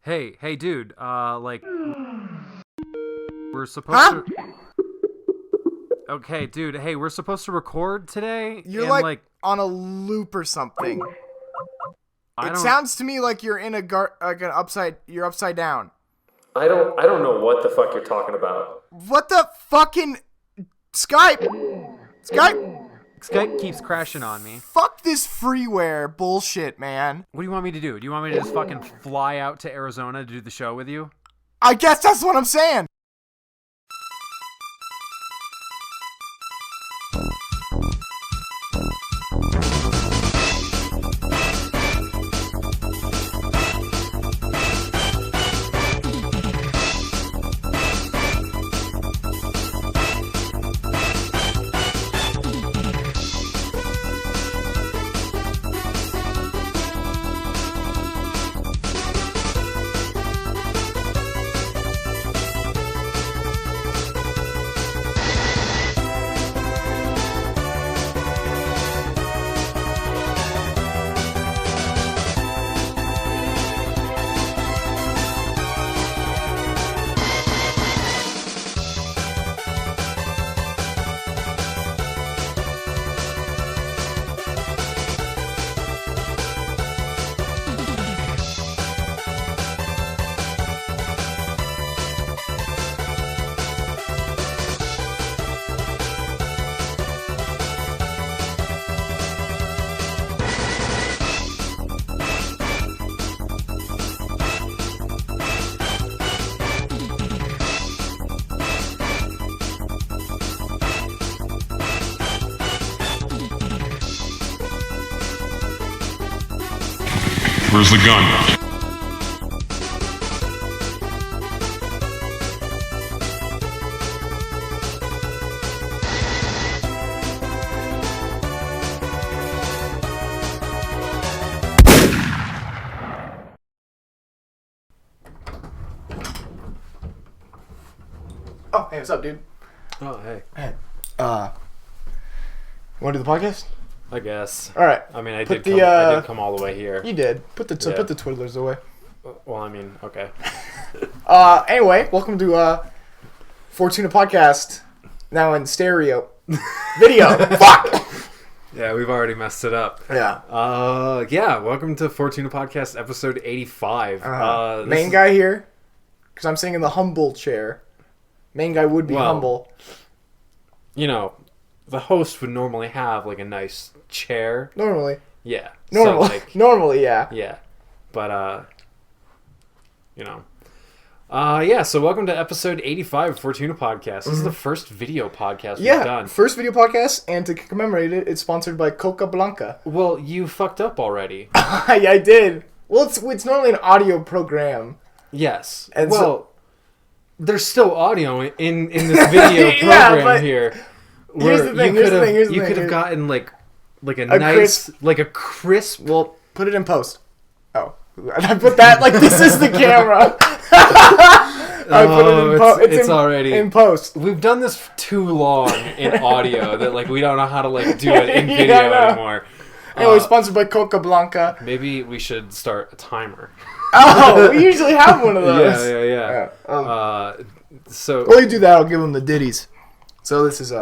Hey, dude, we're supposed to... Okay, dude, hey, we're supposed to record today? You're and, like on a loop or something. I It don't... sounds to me like you're in you're upside down. I don't know what the fuck you're talking about. What the fucking... Skype! Skype keeps crashing on me. Fuck this freeware bullshit, man. What do you want me to do? Do you want me to just fucking fly out to Arizona to do the show with you? I guess that's what I'm saying. Where's the gun? Oh, hey, what's up, dude? Oh, hey. Hey, want to do the podcast? I guess. All right. I mean, I Put did come all the way here. You did. Put the Yeah. twiddlers away. Well, I mean, okay. Anyway, welcome to Fortuna podcast. Now in stereo, video. Fuck. Yeah, we've already messed it up. Yeah. Yeah, welcome to Fortuna Podcast, episode 85. Main guy here, because I'm sitting in the humble chair. Main guy would be humble. You know, the host would normally have, like, a nice chair. Normally. Yeah. Normally. So, like, Normally, yeah. yeah. But, you know. Yeah, so welcome to episode 85 of Fortuna Podcast. This is the first video podcast we've done. First video podcast, and to commemorate it, it's sponsored by Coca Blanca. Well, you fucked up already. Yeah, I did. Well, it's normally an audio program. Yes. And well, there's still audio in this video Yeah, program but here. here's the thing, You could have gotten like a nice, like a crisp. Well, put it in post. Oh. I put that like this is the camera. I put it in post. It's already in post. We've done this for too long in audio that like we don't know how to like do it in video anymore. Anyway, sponsored by Coca Blanca. Maybe we should start a timer. Oh, we usually have one of those. Yeah. So while you do that, I'll give them the ditties. So this is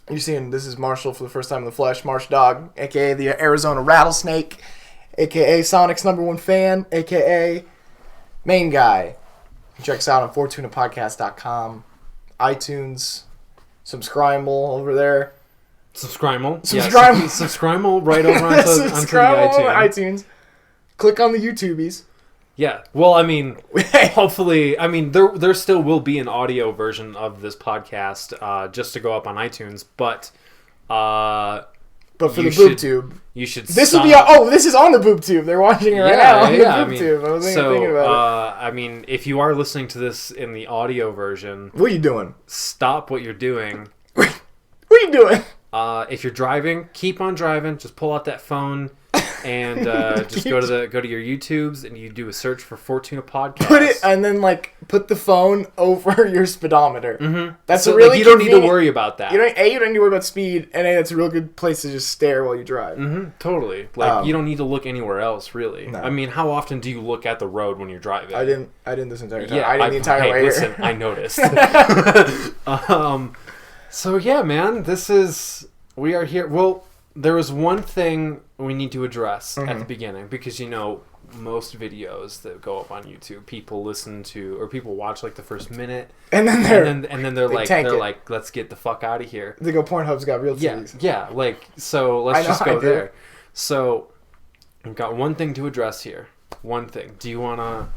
you're seeing this is Marshall for the first time in the flesh. Marsh Dog, aka the Arizona Rattlesnake, aka Sonic's #1 fan, aka Main Guy. Check us out on FortunaPodcast.com, iTunes, Subscrimal over there. Subscrimal. Subscrimal. Subscrimal right over onto the iTunes. Click on the YouTubies. Yeah. Well, I mean, hopefully, I mean, there still will be an audio version of this podcast just to go up on iTunes, but for the BoobTube. You should This will be this is on the BoobTube. They're watching it right now on the BoobTube. I wasn't even thinking about it. I mean, if you are listening to this in the audio version, what are you doing? Stop what you're doing. What are you doing? If you're driving, keep on driving. Just pull out that phone. and just go to your YouTubes and you do a search for Fortuna Podcast. Put it and then put the phone over your speedometer. Mm-hmm. That's so, a really you don't need to worry about that. You don't need to worry about speed, and that's a real good place to just stare while you drive. Mm-hmm. Totally. You don't need to look anywhere else, really. No. I mean, how often do you look at the road when you're driving? I didn't this entire time. Yeah, I didn't the entire way. Listen, I noticed. So yeah, man, we are here. Well, there was one thing we need to address at the beginning because most videos that go up on YouTube, people listen to or people watch the first minute, and then they're like, let's get the fuck out of here. They go, Pornhub's got real titties. Yeah. So let's just go there. So I've got one thing to address here. One thing. Do you wanna?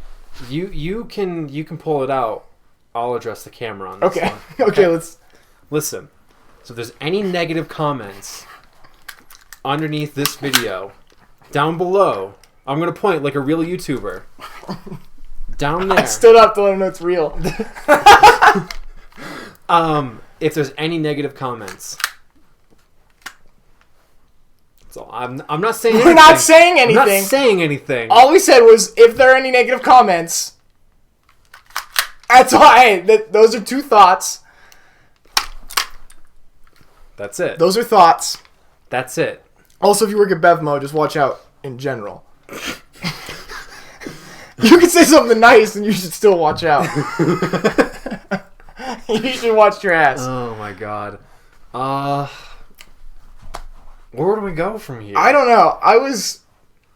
You can pull it out. I'll address the camera on this one. Okay. Let's listen. So if there's any negative comments underneath this video, down below. I'm going to point like a real YouTuber. Down there. I stood up to let him know it's real. If there's any negative comments. So I'm not saying anything. We're not saying anything. I'm not saying anything. All we said was if there are any negative comments. That's all. Hey, those are two thoughts. That's it. Those are thoughts. That's it. Also, if you work at Bevmo, just watch out in general. You can say something nice and you should still watch out. You should watch your ass. Oh my god. Where do we go from here? I don't know. I was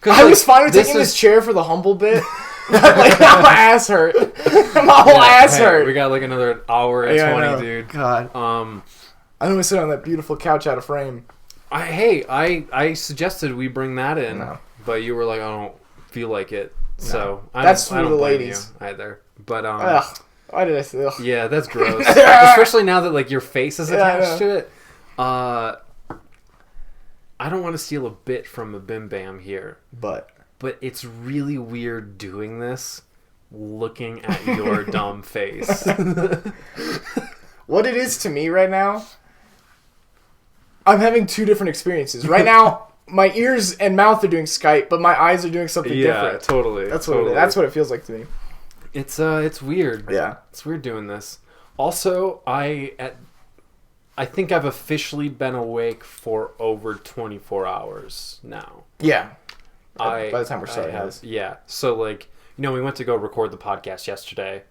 fine with taking this chair for the humble bit. Now my ass hurt. My whole ass hurt. We got another hour and 20, dude. God. I'm gonna sit on that beautiful couch out of frame. I suggested we bring that in, but you were like, I don't feel like it. No. So I don't blame you either. But why did I say? Ugh. Yeah, that's gross. Especially now that your face is attached to it. I don't want to steal a bit from a Bim Bam here, but it's really weird doing this, looking at your dumb face. What it is to me right now. I'm having two different experiences. Right now, my ears and mouth are doing Skype, but my eyes are doing something different. Yeah, totally. That's what it feels like to me. It's weird. Yeah. It's weird doing this. Also, I think I've officially been awake for over 24 hours now. Yeah. By the time we're starting this. Yeah. So we went to go record the podcast yesterday.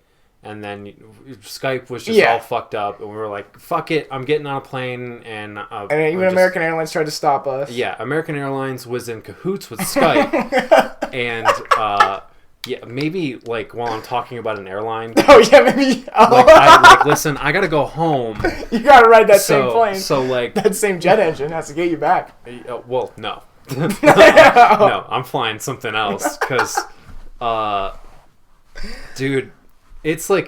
And then Skype was just all fucked up, and we were like, "Fuck it, I'm getting on a plane." And even American Airlines tried to stop us. Yeah, American Airlines was in cahoots with Skype, and maybe while I'm talking about an airline. Oh yeah, maybe. Listen, I gotta go home. You gotta ride that same plane. So that same jet engine has to get you back. Well, no, no, I'm flying something else because, dude. It's my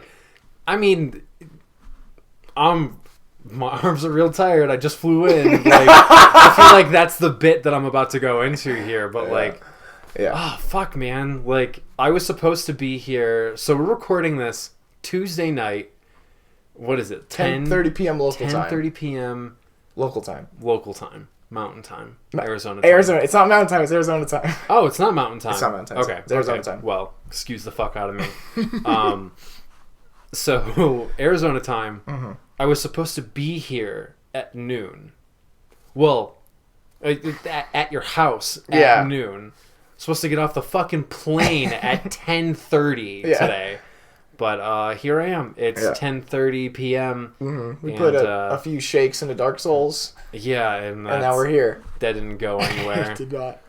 arms are real tired. I just flew in. I feel like that's the bit that I'm about to go into here. But fuck, man. I was supposed to be here. So we're recording this Tuesday night. What is it? 10:30 p.m. local time. 10:30 p.m. Local time. Mountain time. Arizona time. It's not mountain time. It's Arizona time. Oh, it's not mountain time. It's not mountain time. Okay. It's Arizona time. Well, excuse the fuck out of me. So Arizona time. Mm-hmm. I was supposed to be here at noon. Well, at your house at noon. Supposed to get off the fucking plane at 10:30 today. But here I am. It's 10:30 p.m. Mm-hmm. We put a few shakes into Dark Souls. Yeah, and now we're here. That didn't go anywhere. It did not.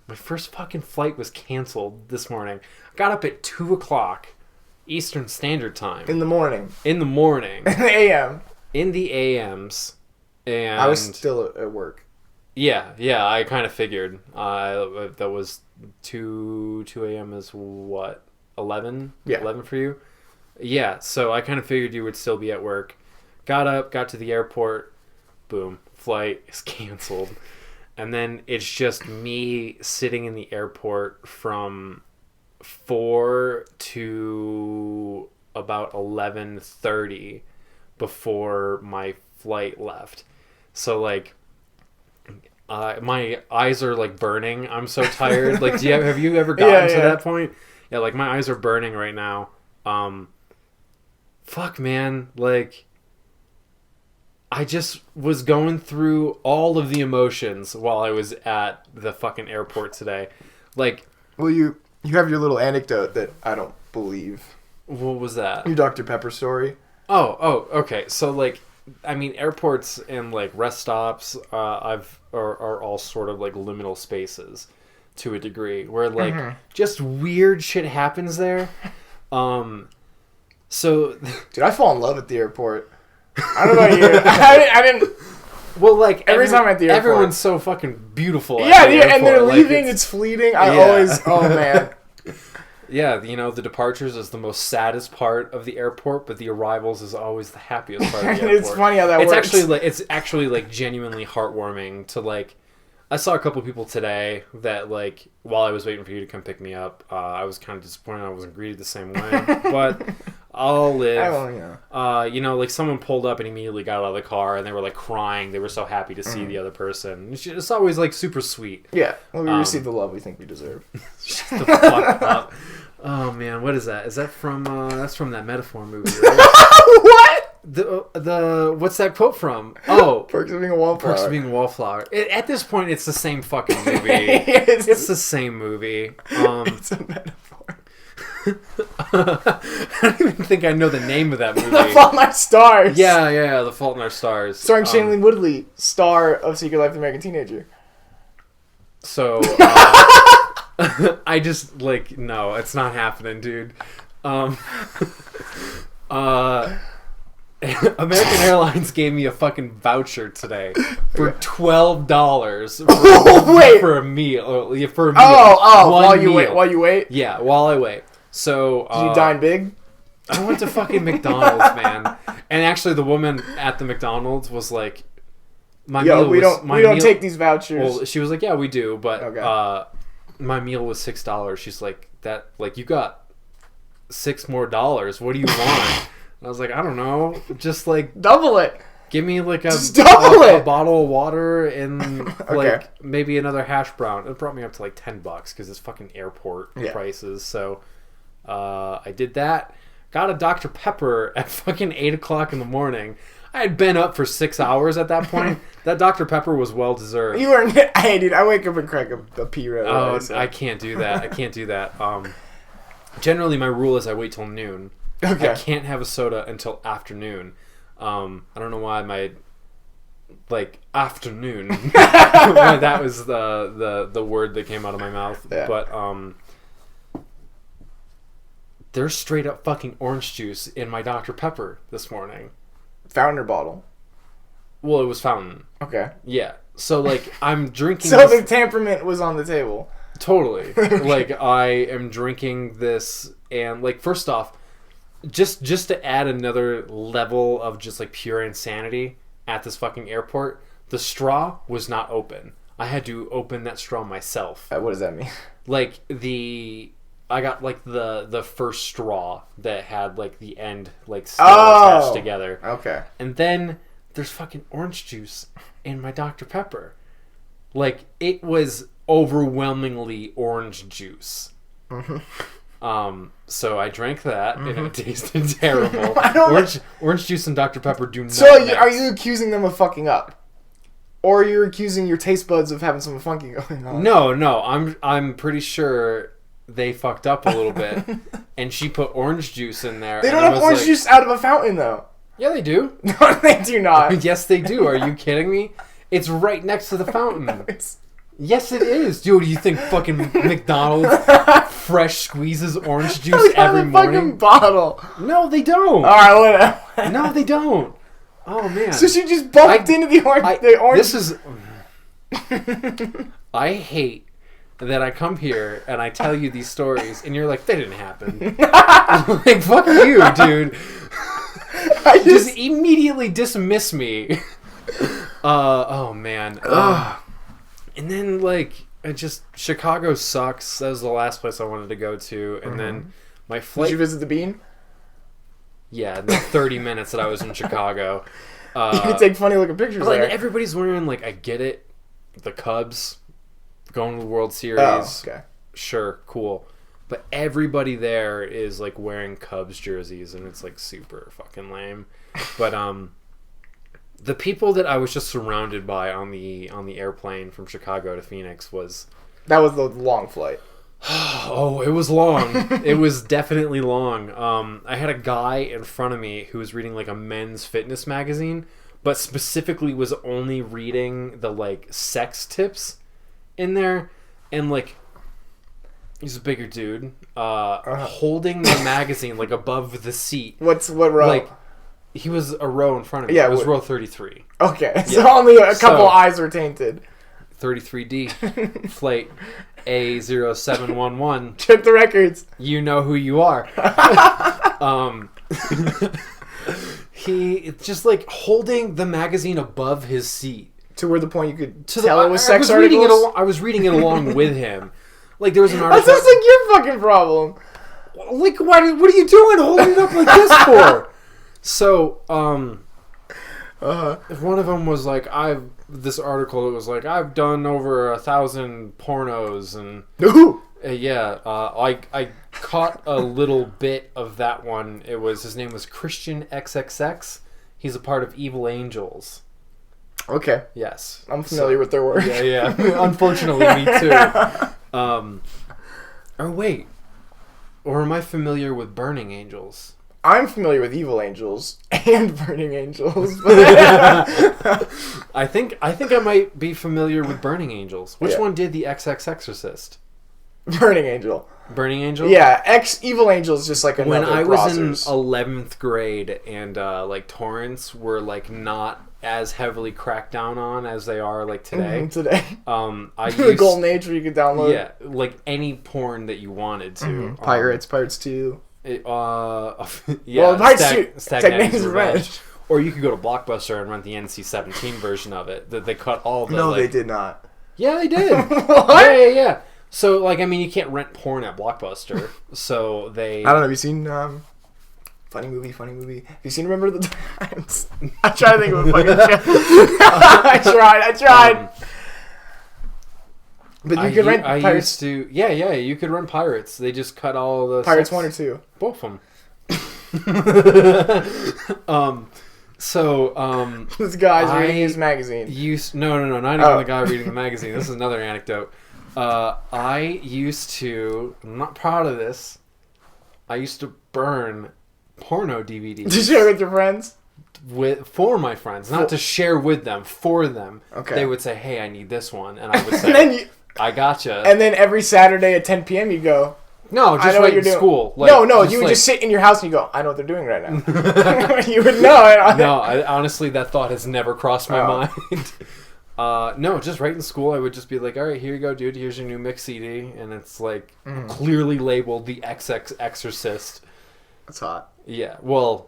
My first fucking flight was canceled this morning. I got up at 2:00 Eastern Standard Time. In the morning. In the a.m. In the a.m.s. And I was still at work. Yeah, I kind of figured. That was 2 a.m. is what? 11? Yeah. 11 for you? Yeah, so I kind of figured you would still be at work. Got up, got to the airport. Boom. Flight is canceled. And then it's just me sitting in the airport from 4 to about 11:30 before my flight left. So My eyes are like burning. I'm so tired. Like, have you ever gotten to that point? Yeah, like my eyes are burning right now. Fuck, man. Like, I just was going through all of the emotions while I was at the fucking airport today. Like, well, you have your little anecdote that I don't believe. What was that? Your Dr. Pepper story. Oh, okay. So, like, I mean, airports and like rest stops, are all sort of like liminal spaces, to a degree, where like just weird shit happens there. So, dude, I fall in love at the airport. I don't know about you. I didn't. Well, like every time at the airport, everyone's so fucking beautiful. Yeah, the and they're leaving. It's fleeting. I always. Oh man. Yeah, you know, the departures is the most saddest part of the airport, but the arrivals is always the happiest part of the airport. It's funny how that works. It's actually like genuinely heartwarming to like. I saw a couple people today that like while I was waiting for you to come pick me up, I was kind of disappointed I wasn't greeted the same way, but I'll live. You know, like someone pulled up and immediately got out of the car and they were like crying. They were so happy to see the other person. It's always like super sweet. Yeah, well, we receive the love we think we deserve. Shut the fuck up. Oh man, what is that? Is that from that's from that Metaphor movie, right? What? The what's that quote from? Oh, Perks of Being a Wallflower. Perks of Being a Wallflower. At this point, it's the same fucking movie. It's the same movie. It's a metaphor. I don't even think I know the name of that movie. The Fault in Our Stars. Yeah, The Fault in Our Stars. Starring Shailene Woodley, star of Secret Life of the American Teenager. So, I just, like, no, it's not happening, dude. American Airlines gave me a fucking voucher today for $12 for a meal. While you wait? Yeah, while I wait. So did you dine big? I went to fucking McDonald's, man. And actually, the woman at the McDonald's was like, "We don't take these vouchers." Well, she was like, "Yeah, we do," but my meal was $6. She's like, "That like you got $6 more. What do you want?" And I was like, I don't know, just like double it. Give me like a bottle of water and like maybe another hash brown. It brought me up to like $10 because it's fucking airport prices. So I did that. Got a Dr. Pepper at fucking 8:00 in the morning. I had been up for 6 hours at that point. That Dr. Pepper was well deserved. You weren't. Hey, dude, I wake up and crack a pea right away. Oh, so. I can't do that. Generally, my rule is I wait till noon. Okay. I can't have a soda until afternoon. I don't know why my afternoon. That was the word that came out of my mouth. Yeah. But there's straight up fucking orange juice in my Dr. Pepper this morning. Fountain or bottle? Well, it was fountain. Okay. Yeah. So like I'm drinking. So the temperament was on the table. Totally. Like I am drinking this, and like first off. Just to add another level of just like pure insanity at this fucking airport, the straw was not open. I had to open that straw myself. What does that mean? Like I got like the first straw that had like the end like still attached together. Okay. And then there's fucking orange juice in my Dr. Pepper. Like it was overwhelmingly orange juice. Mm-hmm. So I drank that and it tasted terrible. Orange juice and Dr. Pepper do not. So are you accusing them of fucking up, or you're accusing your taste buds of having something funky going on? No. I'm pretty sure they fucked up a little bit, and she put orange juice in there. They don't have orange juice out of a fountain though. Yeah, they do. No, they do not. Yes, they do. Are you kidding me? It's right next to the fountain. Yes, it is. Dude, you think fucking McDonald's fresh squeezes orange juice every morning? Fucking bottle. No, they don't. All right, whatever. No, they don't. Oh, man. So she just bumped into the orange. This is... I hate that I come here and I tell you these stories and you're like, they didn't happen. Like, fuck you, dude. I just immediately dismiss me. Oh, man. And then, like, Chicago sucks. That was the last place I wanted to go to. And then my flight... Did you visit the Bean? Yeah, in the 30 minutes that I was in Chicago. You could take funny looking pictures there. Everybody's wearing, like, I get it, the Cubs going to the World Series. Oh, okay. Sure, cool. But everybody there is like wearing Cubs jerseys, and it's like super fucking lame. But the people that I was just surrounded by on the airplane from Chicago to Phoenix was... That was the long flight. Oh, it was long. It was definitely long. I had a guy in front of me who was reading like a men's fitness magazine, but specifically was only reading the like sex tips in there, and like he's a bigger dude, holding the magazine like above the seat. What row? Like he was a row in front of me. Yeah, it was row 33. Okay, so only a couple eyes were tainted. 33D, flight A0711. Check the records. You know who you are. He just like holding the magazine above his seat to where the point you could tell it was sex articles. articles. I was reading it along with him. Like there was an article. That sounds like your fucking problem. Like what are you doing holding it up like this for? So one of them was like this article. It was like I've done over 1,000 pornos and I caught a little bit of that one. His name was Christian XXX. He's a part of Evil Angels. Okay. Yes. I'm familiar with their work. Yeah. Unfortunately, me too. Wait. Or am I familiar with Burning Angels? I'm familiar with Evil Angels and Burning Angels. I think I might be familiar with Burning Angels. Which one did the XX Exorcist? Burning Angel. Burning Angel? Yeah, Evil Angel is just like another When I was in Brazzers. 11th grade and like torrents were like not as heavily cracked down on as they are like today. Today. I used the golden age where you could download. Yeah, like any porn that you wanted to. Pirates 2. Yeah, Pirates 2. Stagnating's Revenge. Or you could go to Blockbuster and rent the NC-17 version of it. That they cut all the. No, they did not. Yeah, they did. What? Yeah. So, like, I mean, you can't rent porn at Blockbuster. So they... I don't know. Have you seen... Funny movie. Have you seen Remember the Times? I tried to think of a fucking show. I tried. But you could rent Pirates. Yeah, you could rent Pirates. They just cut all the... Pirates 1 or 2? Both of them. This guy's reading his magazine. No, not even the guy reading the magazine. This is another anecdote. I used to... I'm not proud of this. I used to burn porno DVDs. Did you share with your friends? For my friends. Not to share with them. For them. Okay. They would say, hey, I need this one. And I would say, I gotcha. And then every Saturday at 10 p.m. you go... No, just right in school. Like, no, you would just sit in your house and you go, I know what they're doing right now. You would know. No, honestly, that thought has never crossed my mind. No, just right in school, I would just be like, all right, here you go, dude. Here's your new mix CD. And it's like clearly labeled the XX Exorcist. That's hot. Yeah, well...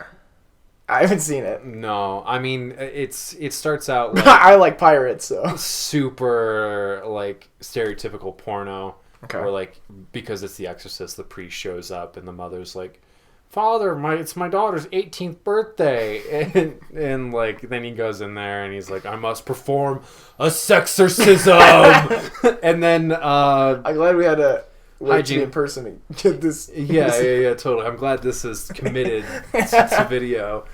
I haven't seen it. No, I mean, it starts out like... I like pirates, so... Super, like, stereotypical porno. Okay. Or, like, because it's the Exorcist, the priest shows up and the mother's like, Father, it's my daughter's 18th birthday. And like, then he goes in there and he's like, I must perform a sexorcism. And then... I'm glad we had a... hygiene in person to get this. Yeah, totally. I'm glad this is committed to video.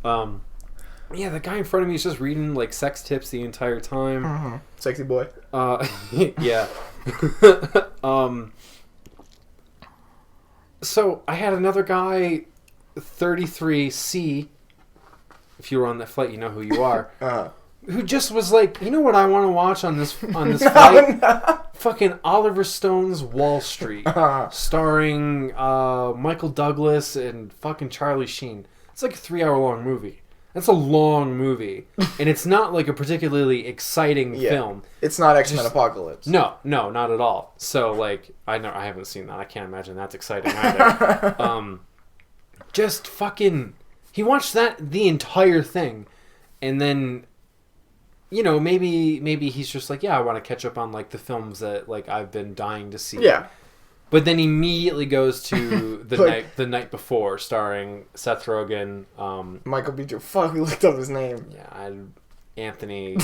Yeah, the guy in front of me is just reading like sex tips the entire time. Mm-hmm. Sexy boy. Yeah. So I had another guy, 33C. If you were on that flight, you know who you are. Who just was like, you know what I want to watch on this flight? No. Fucking Oliver Stone's Wall Street, starring Michael Douglas and fucking Charlie Sheen. It's like a 3-hour long movie. That's a long movie, and it's not like a particularly exciting film. It's not X-Men Apocalypse. No, not at all. So like, I haven't seen that. I can't imagine that's exciting either. Just fucking, he watched that the entire thing, and then. You know, maybe he's just like, yeah, I want to catch up on like the films that like I've been dying to see. Yeah. But then immediately goes to the night before, starring Seth Rogen, Michael B. Jordan. Fuck, we looked up his name. Yeah, Anthony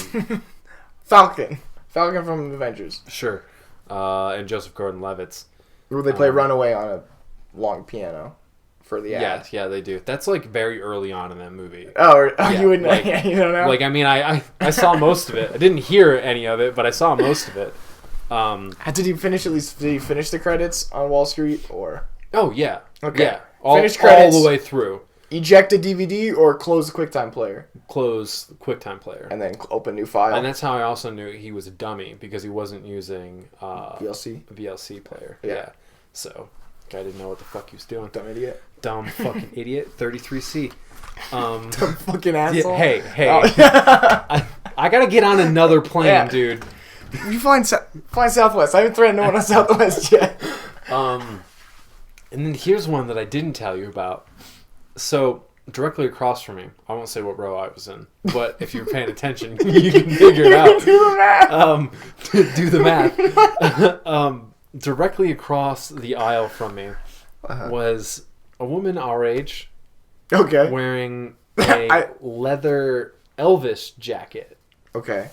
Falcon. Falcon from Avengers. Sure. And Joseph Gordon-Levitt's. Where they play Runaway on a long piano for the ad. Yeah, they do. That's like very early on in that movie. You wouldn't. Like, you don't know. Like, I mean, I saw most of it. I didn't hear any of it, but I saw most of it. Did he finish the credits on Wall Street or? Oh yeah. Okay. Yeah. All Credits. the way through. Eject a DVD or close the QuickTime player. Close the QuickTime player. And then open new file. And that's how I also knew he was a dummy, because he wasn't using VLC player. Yeah. So, guy didn't know what the fuck he was doing. Dumb idiot. Dumb fucking idiot. 33C. Dumb fucking asshole. Hey. I gotta get on another plane, dude. You find Southwest. I haven't threatened no one on Southwest yet. And then here's one that I didn't tell you about. So, directly across from me, I won't say what row I was in, but if you're paying attention, you can figure it out. Do the math. Directly across the aisle from me was a woman our age, wearing a leather Elvis jacket. Okay.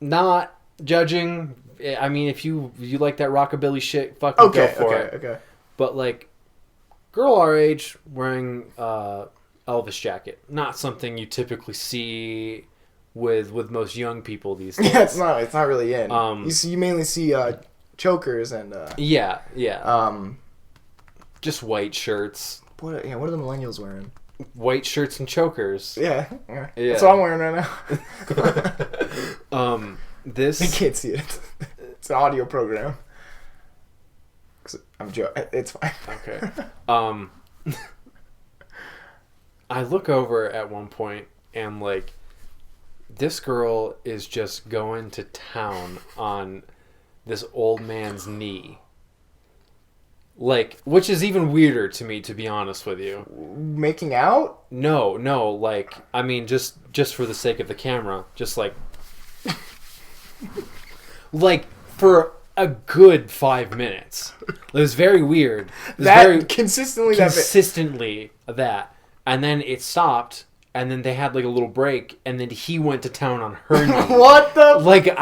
Not judging. I mean, if you like that rockabilly shit, fucking go for it. Okay. But like, girl our age wearing Elvis jacket, not something you typically see with most young people these days. Yeah, it's not really in. You mainly see chokers and just white shirts. What are the millennials wearing? White shirts and chokers. Yeah. That's what I'm wearing right now. This you can't see it. It's an audio program. I'm joking. It's fine. Okay. I look over at one point and like, this girl is just going to town on this old man's knee. Like, which is even weirder to me, to be honest with you. Making out? No, like, I mean, just for the sake of the camera, just like, like for a good 5 minutes. It was very weird. It was very consistently that, and then it stopped, and then they had like a little break, and then he went to town on her knee. What the? Like,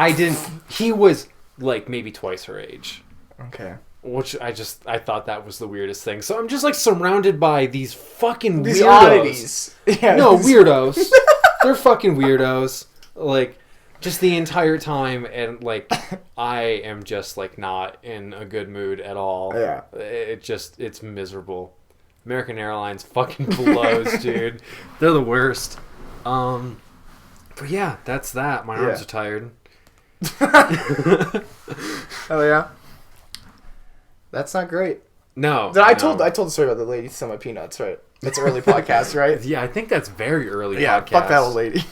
he was like maybe twice her age. Okay. Which I thought that was the weirdest thing. So I'm just like surrounded by these fucking these weirdos. Oddities. Yeah, no, weirdos. They're fucking weirdos. Like, just the entire time, and like, I am just like not in a good mood at all. Yeah. It's miserable. American Airlines fucking blows, dude. They're the worst. But yeah, that's that. My arms are tired. Oh yeah. That's not great. No. I told the story about the lady selling my peanuts, right? That's early podcast, right? Yeah, I think that's very early podcast. Fuck that old lady.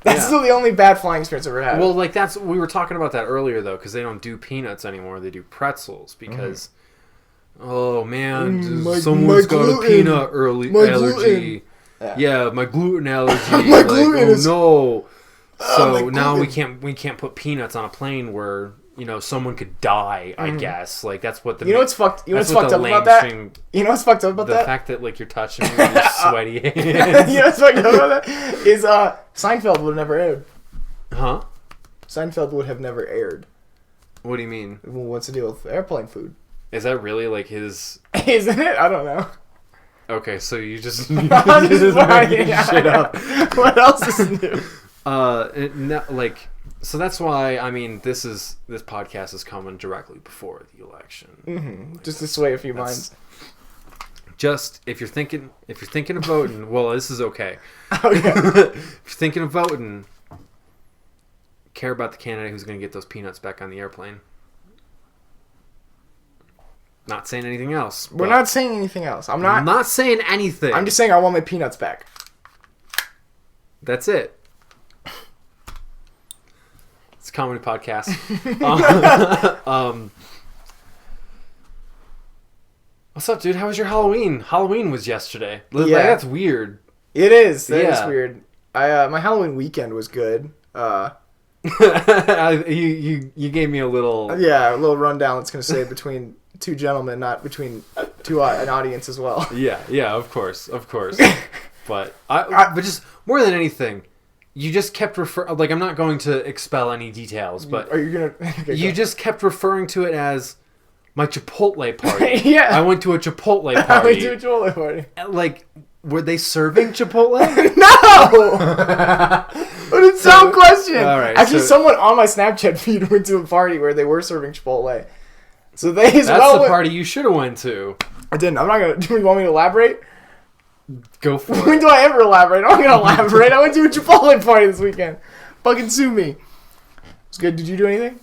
That's still the only bad flying experience I've ever had. Well, like, we were talking about that earlier, though, because they don't do peanuts anymore. They do pretzels, because, oh, man, someone's got a peanut allergy. Gluten. Yeah, my gluten allergy. My gluten is... no. So now we can't put peanuts on a plane where, you know, someone could die, I guess. Like, that's what the... You know what's fucked up about that? You know what's fucked up about that? The fact that, like, you're touching me with your sweaty hands. You know what's fucked up about that? Is, Seinfeld would have never aired. Huh? Seinfeld would have never aired. What do you mean? Well, what's the deal with airplane food? Is that really, like, his... Isn't it? I don't know. Okay, so you just... I'm just making shit up. What else is new? So that's why, I mean, this podcast is coming directly before the election. Mm-hmm. Just to sway a few minds. Just if you're thinking of voting, well, this is okay. Okay. If you're thinking of voting, care about the candidate who's going to get those peanuts back on the airplane. Not saying anything else. We're not saying anything else. I'm not saying anything. I'm just saying I want my peanuts back. That's it. It's a comedy podcast. What's up, dude? How was your Halloween? Halloween was yesterday. Yeah. Like, that's weird. It is. That is weird. My Halloween weekend was good. You gave me a little... Yeah, a little rundown. It's going to say between two gentlemen, not between an audience as well. Yeah, of course. But just more than anything, you just kept like, I'm not going to expel any details, but Are you gonna? Okay, you just kept referring to it as my Chipotle party. Yeah. I went to a Chipotle I party. went to a Chipotle party. Like, were they serving Chipotle? No! But it's some question. All right, Actually, so- someone on my Snapchat feed went to a party where they were serving Chipotle. So they as That's well the party you should have went to. I didn't. I'm not gonna. Do you want me to elaborate? Go for When it. do I ever elaborate? I'm not gonna elaborate. I went to a Chipotle party this weekend. Fucking sue me. It's good. Did you do anything?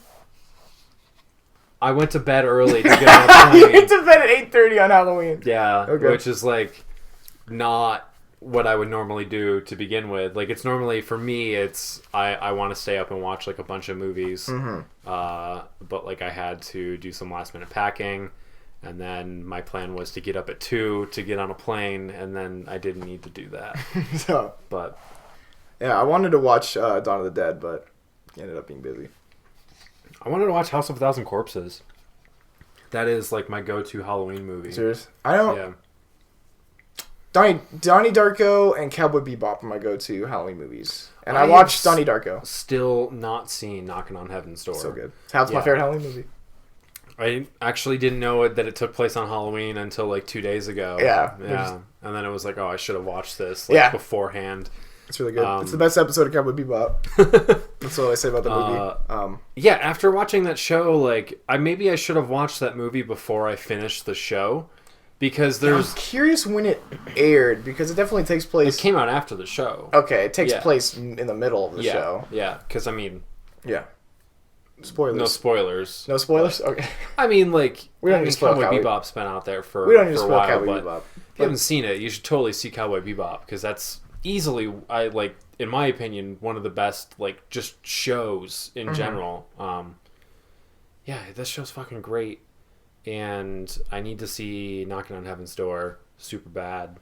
I went to bed early to get on a You plane. went to bed at 8:30 on Halloween. Yeah, Okay. which is like not what I would normally do to begin with. Like, it's normally, for me, it's I want to stay up and watch like a bunch of movies. But like, I had to do some last minute packing, and then my plan was to get up at 2 to get on a plane, and then I didn't need to do that. So But yeah, I wanted to watch Dawn of the Dead, but ended up being busy. I wanted to watch House of a Thousand Corpses. That is like my go-to Halloween movie. Serious? I don't. Yeah. Donnie Darko and Cowboy Bebop are my go-to Halloween movies, and I I watched have Donnie Darko. Still not seen Knocking on Heaven's Door. So good. How's my Yeah. favorite Halloween movie? I actually didn't know that it took place on Halloween until like 2 days ago. Yeah. Yeah. And then it was like, oh, I should have watched this like, Yeah. beforehand. It's really good. It's the best episode of Cowboy Bebop. That's what I say about the movie. Yeah, after watching that show, like, I should have watched that movie before I finished the show. Because I'm curious when it aired, because it definitely takes place... It came out after the show. Okay, it takes Yeah. place in the middle of the Yeah. show. Yeah, because, I mean, Yeah. Spoilers. no spoilers. No spoilers? Okay. I mean, like, We don't need to spoil Cowboy Cowboy. Bebop's been out there for, We don't need to for a spoil while, Cowboy but Bebop. if you haven't seen it, you should totally see Cowboy Bebop, because that's easily, in my opinion, one of the best, like, just shows in general. Yeah, this show's fucking great, and I need to see Knocking on Heaven's Door super bad.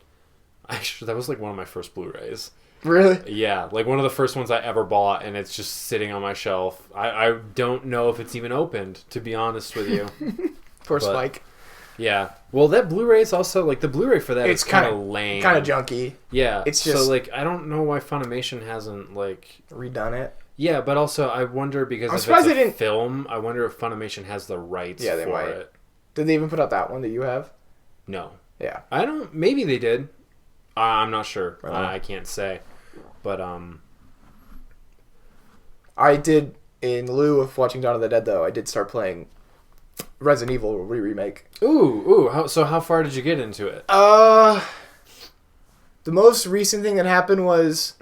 Actually, that was, like, one of my first Blu-rays. Really? Yeah, like, one of the first ones I ever bought, and it's just sitting on my shelf. I don't know if it's even opened, to be honest with you. Poor But- Spike. Yeah. Well, that Blu-ray is also, like, the Blu-ray for that It's is kind of lame. Kind of junky. Yeah. It's So, just- like, I don't know why Funimation hasn't, like... Redone it. Yeah, but also, I wonder, because I'm if surprised it's they a didn't- film, I wonder if Funimation has the rights Yeah, they for might. it. Did they even put out that one that you have? No. Yeah. I don't... Maybe they did. I'm not sure. Really? I can't say. But, I did, in lieu of watching Dawn of the Dead, though, I did start playing Resident Evil remake. So how far did you get into it? The most recent thing that happened was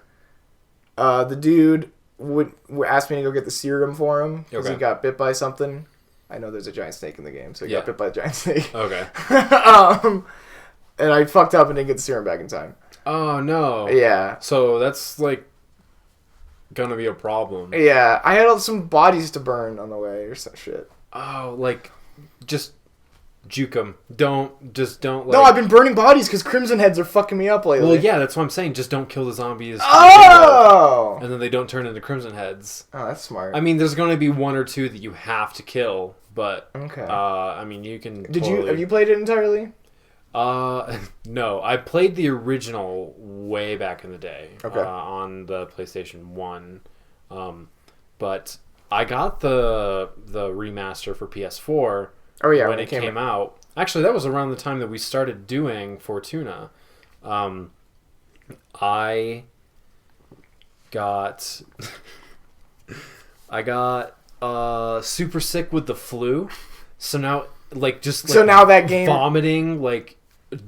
the dude would ask me to go get the serum for him because he Okay. got bit by something. I know there's a giant snake in the game, so he Yeah. got bit by a giant snake. Okay. And I fucked up and didn't get the serum back in time. Oh, no. Yeah. So that's, like, gonna be a problem. Yeah, I had some bodies to burn on the way or some shit. Oh, like, just juke them. Don't, like... No, I've been burning bodies because Crimson Heads are fucking me up lately. Well, yeah, that's what I'm saying. Just don't kill the zombies. Oh! And then they don't turn into Crimson Heads. Oh, that's smart. I mean, there's going to be one or two that you have to kill, but... Okay. I mean, you can Have you played it entirely? No. I played the original way back in the day. Okay. On the PlayStation 1. But I got the remaster for PS4... Oh, yeah, when it came out. Actually, that was around the time that we started doing Fortuna. I got super sick with the flu. So now, like, just like, So now that game... vomiting like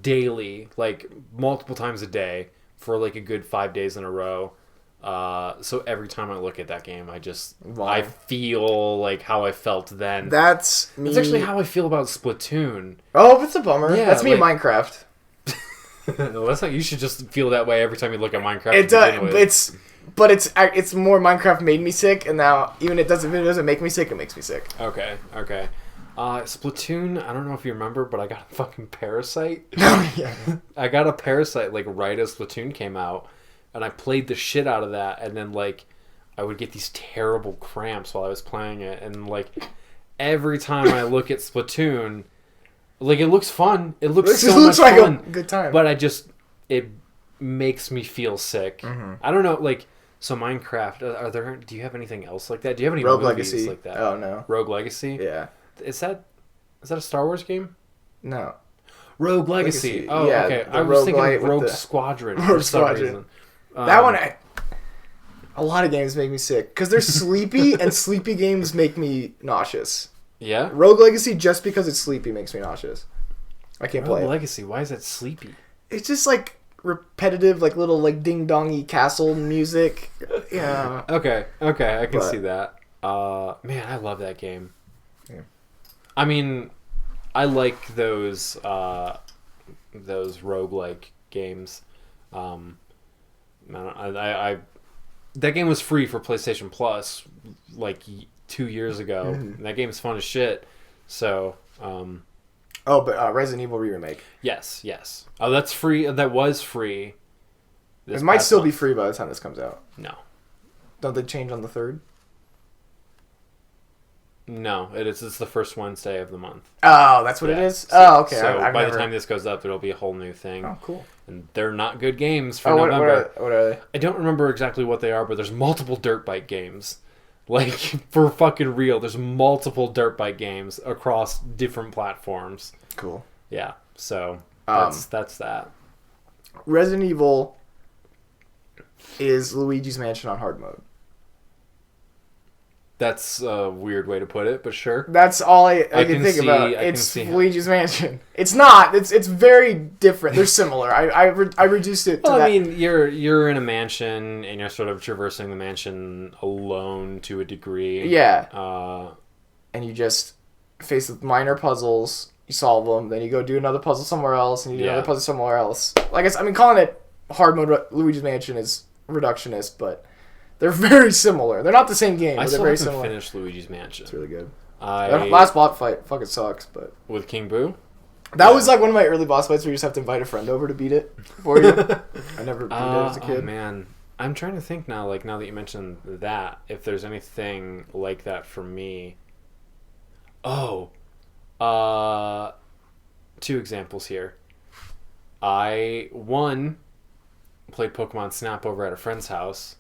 daily, like multiple times a day for like a good 5 days in a row. So every time I look at that game, I feel like how I felt then. That's me. It's actually how I feel about Splatoon. Oh, it's a bummer. Yeah, That's me in like- Minecraft. No, that's not. You should just feel that way every time you look at Minecraft. It to begin does. with. It's more Minecraft made me sick, and now even if it doesn't make me sick, it makes me sick. Okay. Splatoon. I don't know if you remember, but I got a fucking parasite. Yeah. I got a parasite like right as Splatoon came out, and I played the shit out of that, and then like I would get these terrible cramps while I was playing it, and like every time I look at Splatoon, like it looks fun. It looks so looks much like fun. a good time. But it makes me feel sick. Mm-hmm. I don't know, like So Minecraft, do you have anything else like that? Do you have any Rogue movies Legacy. like that? Oh no. Rogue Legacy? Yeah. Is that a Star Wars game? No. Rogue Legacy. Oh, yeah, okay. the I was thinking roguelite of with Rogue the- Squadron Rogue for some Squadron. reason. That one, a lot of games make me sick because they're sleepy, and sleepy games make me nauseous. Yeah? Rogue Legacy, just because it's sleepy, makes me nauseous. I can't play Rogue it. Legacy. Why is that sleepy? It's just like repetitive, like little like ding dongy castle music. Yeah. Okay, I can But- see that. Man, I love that game. Yeah. I mean, I like those roguelike games. I that game was free for PlayStation Plus like 2 years ago. Mm-hmm. And that game is fun as shit. So, Oh, but Resident Evil remake. yes. Oh, that's free. That was free. It might still be free by the time this comes out. No. Don't they change on the 3rd? No, it's the first Wednesday of the month. Oh, that's what it Yeah. is? Oh, okay. So I've by never... the time this goes up, it'll be a whole new thing. Oh, cool. And they're not good games for Oh, what November. are they? I don't remember exactly what they are, but there's multiple dirt bike games. Like, for fucking real, there's multiple dirt bike games across different platforms. Cool. Yeah, so that's that. Resident Evil is Luigi's Mansion on hard mode. That's a weird way to put it, but sure. That's all I can think about. I can It's see how- Luigi's Mansion. It's not. It's very different. They're similar. I reduced it to Well, that. I mean, you're in a mansion, and you're sort of traversing the mansion alone to a degree. Yeah. And you just face with minor puzzles. You solve them. Then you go do another puzzle somewhere else, and you do another puzzle somewhere else. Like I mean, calling it hard mode Luigi's Mansion is reductionist, but they're very similar. They're not the same game, I but they're still very haven't similar. finished Luigi's Mansion. It's really good. That That last boss fight fucking sucks, but with King Boo? that was like one of my early boss fights where you just have to invite a friend over to beat it for you. I never beat it as a kid. Oh man, I'm trying to think now. Like now that you mentioned that, if there's anything like that for me. Oh, 2 examples here. I played Pokemon Snap over at a friend's house.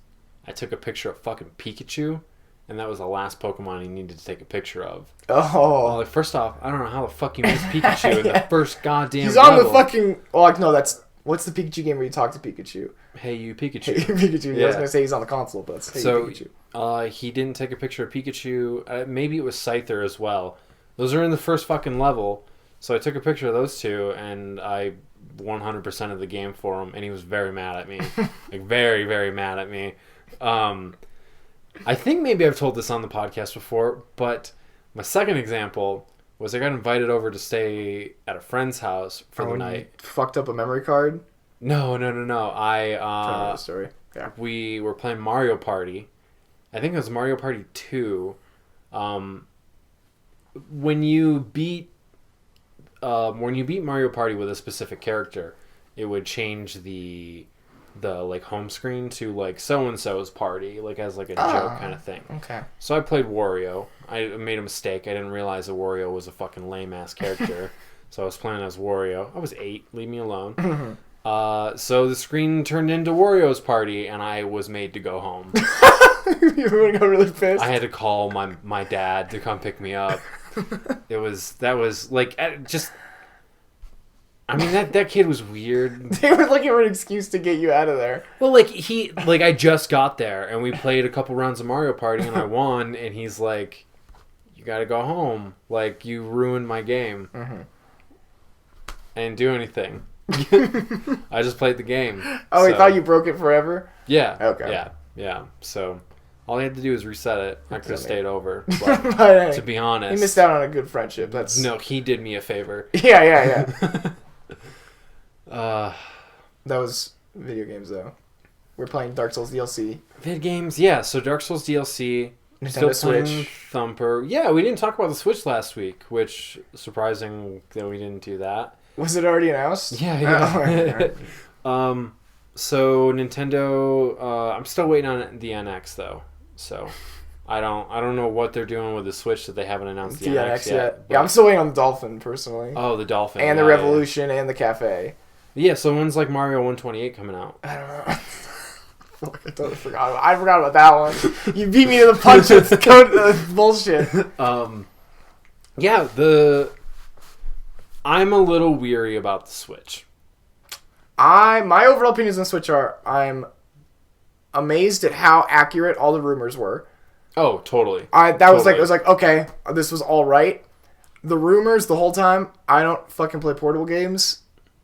I took a picture of fucking Pikachu, and that was the last Pokemon he needed to take a picture of. Oh. Well, like, first off, I don't know how the fuck you missed Pikachu in the first goddamn He's on the level. fucking... Oh, no, that's... What's the Pikachu game where you talk to Pikachu? Hey, you Pikachu. Hey, Pikachu. I Yeah. was going to say he's on the console, but it's Hey, So, Pikachu. he didn't take a picture of Pikachu. Maybe it was Scyther as well. Those are in the first fucking level. So I took a picture of those two, and I 100% of the game for him, and he was very mad at me. Like, very, very mad at me. I think maybe I've told this on the podcast before, but my second example was I got invited over to stay at a friend's house for the When night. you fucked up a memory card? No. I don't know the story. Yeah. We were playing Mario Party. I think it was Mario Party 2. When you beat Mario Party with a specific character, it would change the like home screen to like so and so's party, like as like a joke kind of thing. Okay. So I played Wario. I made a mistake. I didn't realize that Wario was a fucking lame ass character. So I was playing as Wario. I was 8. Leave me alone. So the screen turned into Wario's party, and I was made to go home. You were got really pissed? I had to call my dad to come pick me up. That was like just. I mean that kid was weird. They were looking for an excuse to get you out of there. Well, I just got there and we played a couple rounds of Mario Party and I won, and he's like, "You got to go home. Like you ruined my game." Mm-hmm. I didn't do anything. I just played the game. Oh, he So- thought you broke it forever? Yeah. Okay. Yeah. So all I had to do was reset it. I could have stayed over. But, But hey, to be honest, he missed out on a good friendship. That's No, he did me a favor. Yeah. Uh, That was video games though. We're playing Dark Souls DLC. vid games, yeah. So Dark Souls DLC. Nintendo Still playing Switch. Thumper. Yeah, we didn't talk about the Switch last week, which surprising that we didn't do that. Was it already announced? Yeah. Oh, alright. So Nintendo. I'm still waiting on the NX though. So I don't know what they're doing with the Switch that they haven't announced the NX yet. Yeah, I'm still waiting on the Dolphin personally. Oh, the Dolphin and the yeah, Revolution and the Cafe. Yeah. So when's like Mario 128 coming out? I don't know. Fuck, I totally forgot. I forgot about that one. You beat me to the punch with bullshit. Yeah, I'm a little weary about the Switch. My overall opinions on Switch are I'm amazed at how accurate all the rumors were. Oh, totally. It was like, okay, this was all right. The rumors the whole time, I don't fucking play portable games.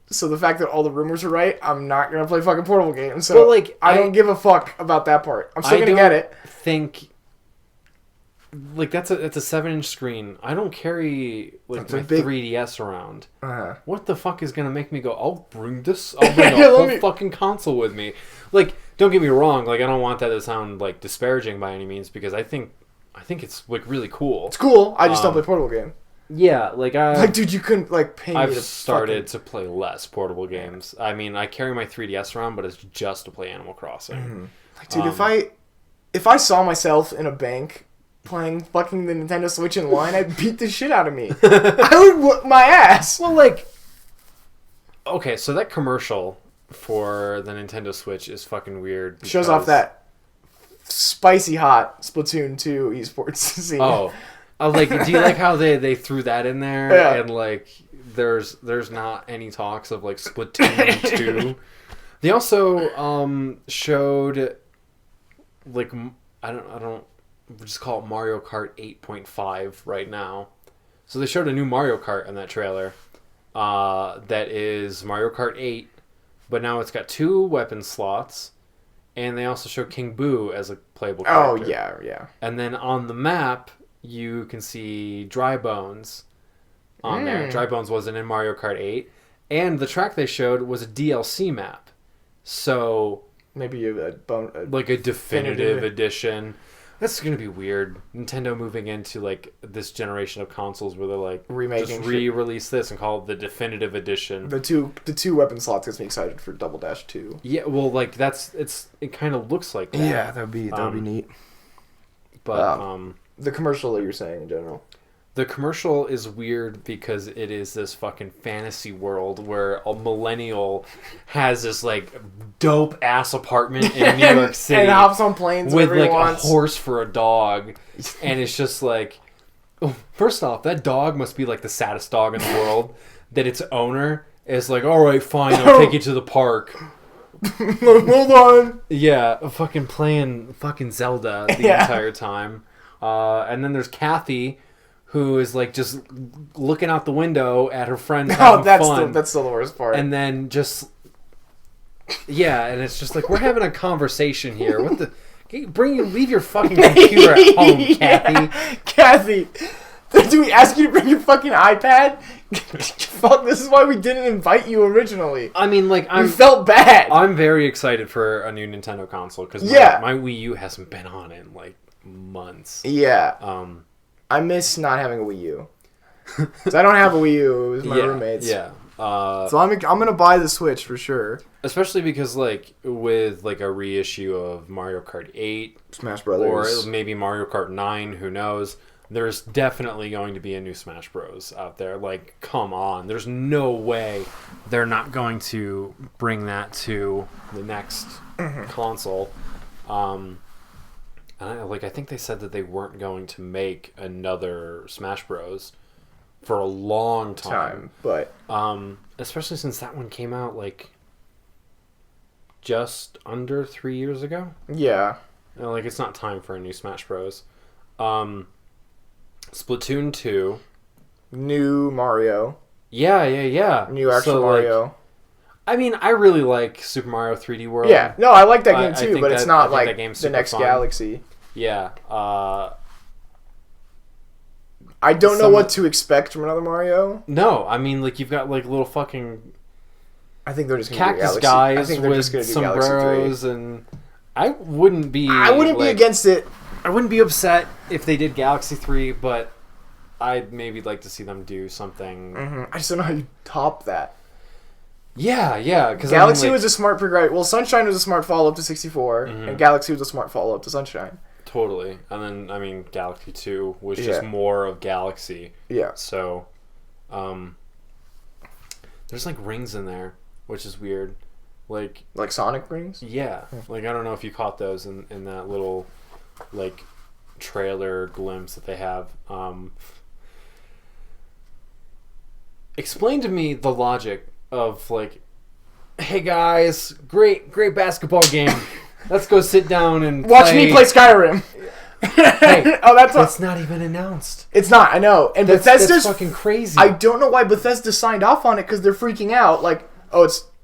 So the fact that all the rumors are right, I'm not going to play fucking portable games. So like, I don't give a fuck about that part. I'm still going to get it. Think like that's a 7-inch screen. I don't carry like my 3DS around. What the fuck is going to make me go, I'll bring a whole fucking console with me. Like, don't get me wrong, like I don't want that to sound like disparaging by any means, because I think it's like really cool. It's cool. I just don't play portable game. Yeah, dude, you couldn't pay me. I've started to play less portable games. I mean, I carry my 3DS around, but it's just to play Animal Crossing. Mm-hmm. Like, dude, if I saw myself in a bank playing fucking the Nintendo Switch in line, I'd beat the shit out of me. I would whoop my ass. Well, like, okay, so that commercial for the Nintendo Switch is fucking weird. Shows off that spicy hot Splatoon 2 esports scene. Oh. Like, do you like how they threw that in there? Yeah. And like, there's not any talks of like Splatoon 2. They also showed like I don't we'll just call it Mario Kart 8.5 right now. So they showed a new Mario Kart in that trailer. That is Mario Kart 8, but now it's got 2 weapon slots, and they also show King Boo as a playable character. Oh yeah. And then on the map, you can see Dry Bones on there. Dry Bones wasn't in Mario Kart 8. And the track they showed was a DLC map. So maybe like a definitive edition. That's going to be weird. Nintendo moving into like this generation of consoles where they're like remaking, just re-release this and call it the definitive edition. The two weapon slots gets me excited for Double Dash 2. Yeah, well, like it kind of looks like that. Yeah, that would be neat. But the commercial that you're saying in general. The commercial is weird because it is this fucking fantasy world where a millennial has this like dope ass apartment in New York City and hops on planes with like wants. a horse for a dog, and it's just like, oh, first off, that dog must be like the saddest dog in the world. That its owner is like, all right, fine, I'll take you to the park. Hold on. Yeah, fucking playing fucking Zelda the entire time. And then there's Kathy, who is like just looking out the window at her friends having fun. That's still the worst part. And then just and it's just like, we're having a conversation here. What the? Leave your fucking computer at home, Kathy. Kathy, do we ask you to bring your fucking iPad? Fuck, this is why we didn't invite you originally. I mean, like, we felt bad. I'm very excited for a new Nintendo console because my Wii U hasn't been on in like months. Yeah. I miss not having a Wii U. Because I don't have a Wii U. It was my roommate's. Yeah. So I'm gonna buy the Switch for sure. Especially because like with like a reissue of Mario Kart 8, Smash Brothers, or maybe Mario Kart 9, who knows? There's definitely going to be a new Smash Bros out there. Like, come on, there's no way they're not going to bring that to the next console. I think they said that they weren't going to make another Smash Bros for a long time. But especially since that one came out like just under 3 years ago. Yeah. Like, it's not time for a new Smash Bros. Splatoon 2. New Mario. Yeah. New actual Mario. Like, I mean, I really like Super Mario 3D World. Yeah, no, I like that game too, but it's not like the next fun. Galaxy. Yeah. I don't know what to expect from another Mario. No, I mean, like, you've got like little fucking I think they're just gonna cactus guys with sombreros, and I wouldn't be against it. I wouldn't be upset if they did Galaxy 3, but I'd maybe like to see them do something. I just don't know how you top that. Yeah, because Galaxy was a smart progression. Well, Sunshine was a smart follow-up to 64, and Galaxy was a smart follow-up to Sunshine. Totally. And then, I mean, Galaxy 2 was just more of Galaxy. Yeah. So, there's like rings in there, which is weird. Like Sonic rings? Yeah. Like, I don't know if you caught those in that little, like, trailer glimpse that they have. Explain to me the logic of, like, hey guys, great basketball game. Let's go sit down and watch me play Skyrim. Hey, that's not even announced. It's not, I know. And Bethesda's that's fucking crazy. I don't know why Bethesda signed off on it because they're freaking out. Like,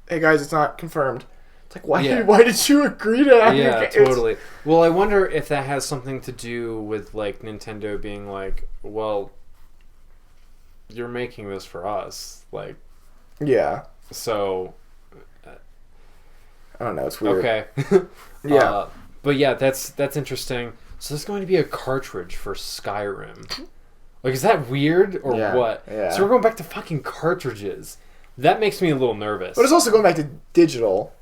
hey guys, it's not confirmed. It's like, why did you agree to have Yeah, totally. Well, I wonder if that has something to do with, like, Nintendo being like, well, you're making this for us. Like, yeah. So, I don't know. It's weird. Okay. Yeah. But yeah, that's interesting. So there's going to be a cartridge for Skyrim. Like, is that weird or what? Yeah. So we're going back to fucking cartridges. That makes me a little nervous. But it's also going back to digital.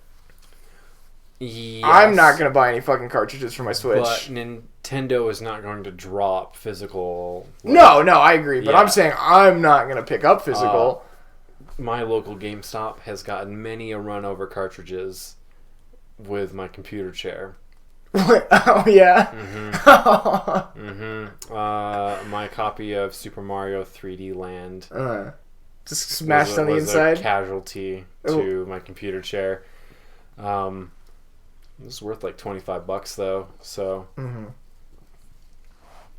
Yes. I'm not going to buy any fucking cartridges for my Switch. But Nintendo is not going to drop physical. Like, no, I agree. But I'm saying I'm not going to pick up physical. My local GameStop has gotten many a run over cartridges with my computer chair. Oh, yeah? My copy of Super Mario 3D Land just smashed on the inside? A casualty to my computer chair. It was worth like $25 though, so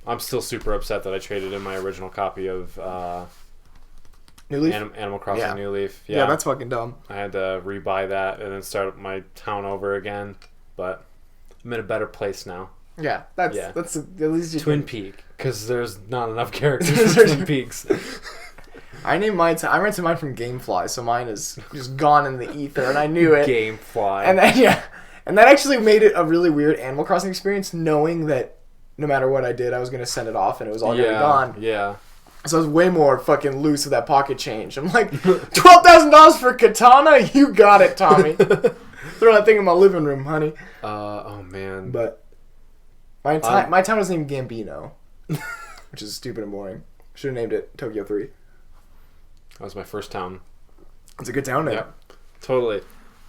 I'm still super upset that I traded in my original copy of New Leaf? Animal Crossing New Leaf. Yeah, that's fucking dumb. I had to rebuy that and then start my town over again, but I'm in a better place now. Yeah, that's at least you Twin Peak, because there's not enough characters in Twin Peaks. I named mine. I rented mine from GameFly, so mine is just gone in the ether, and I knew it. GameFly, and that actually made it a really weird Animal Crossing experience, knowing that no matter what I did, I was gonna send it off, and it was all gonna be gone. Yeah. So I was way more fucking loose with that pocket change. I'm like, $12,000 for Katana? You got it, Tommy. Throw that thing in my living room, honey. Oh man. But my town was named Gambino, which is stupid and boring. Should have named it Tokyo 3. That was my first town. It's a good town name. Yeah, totally.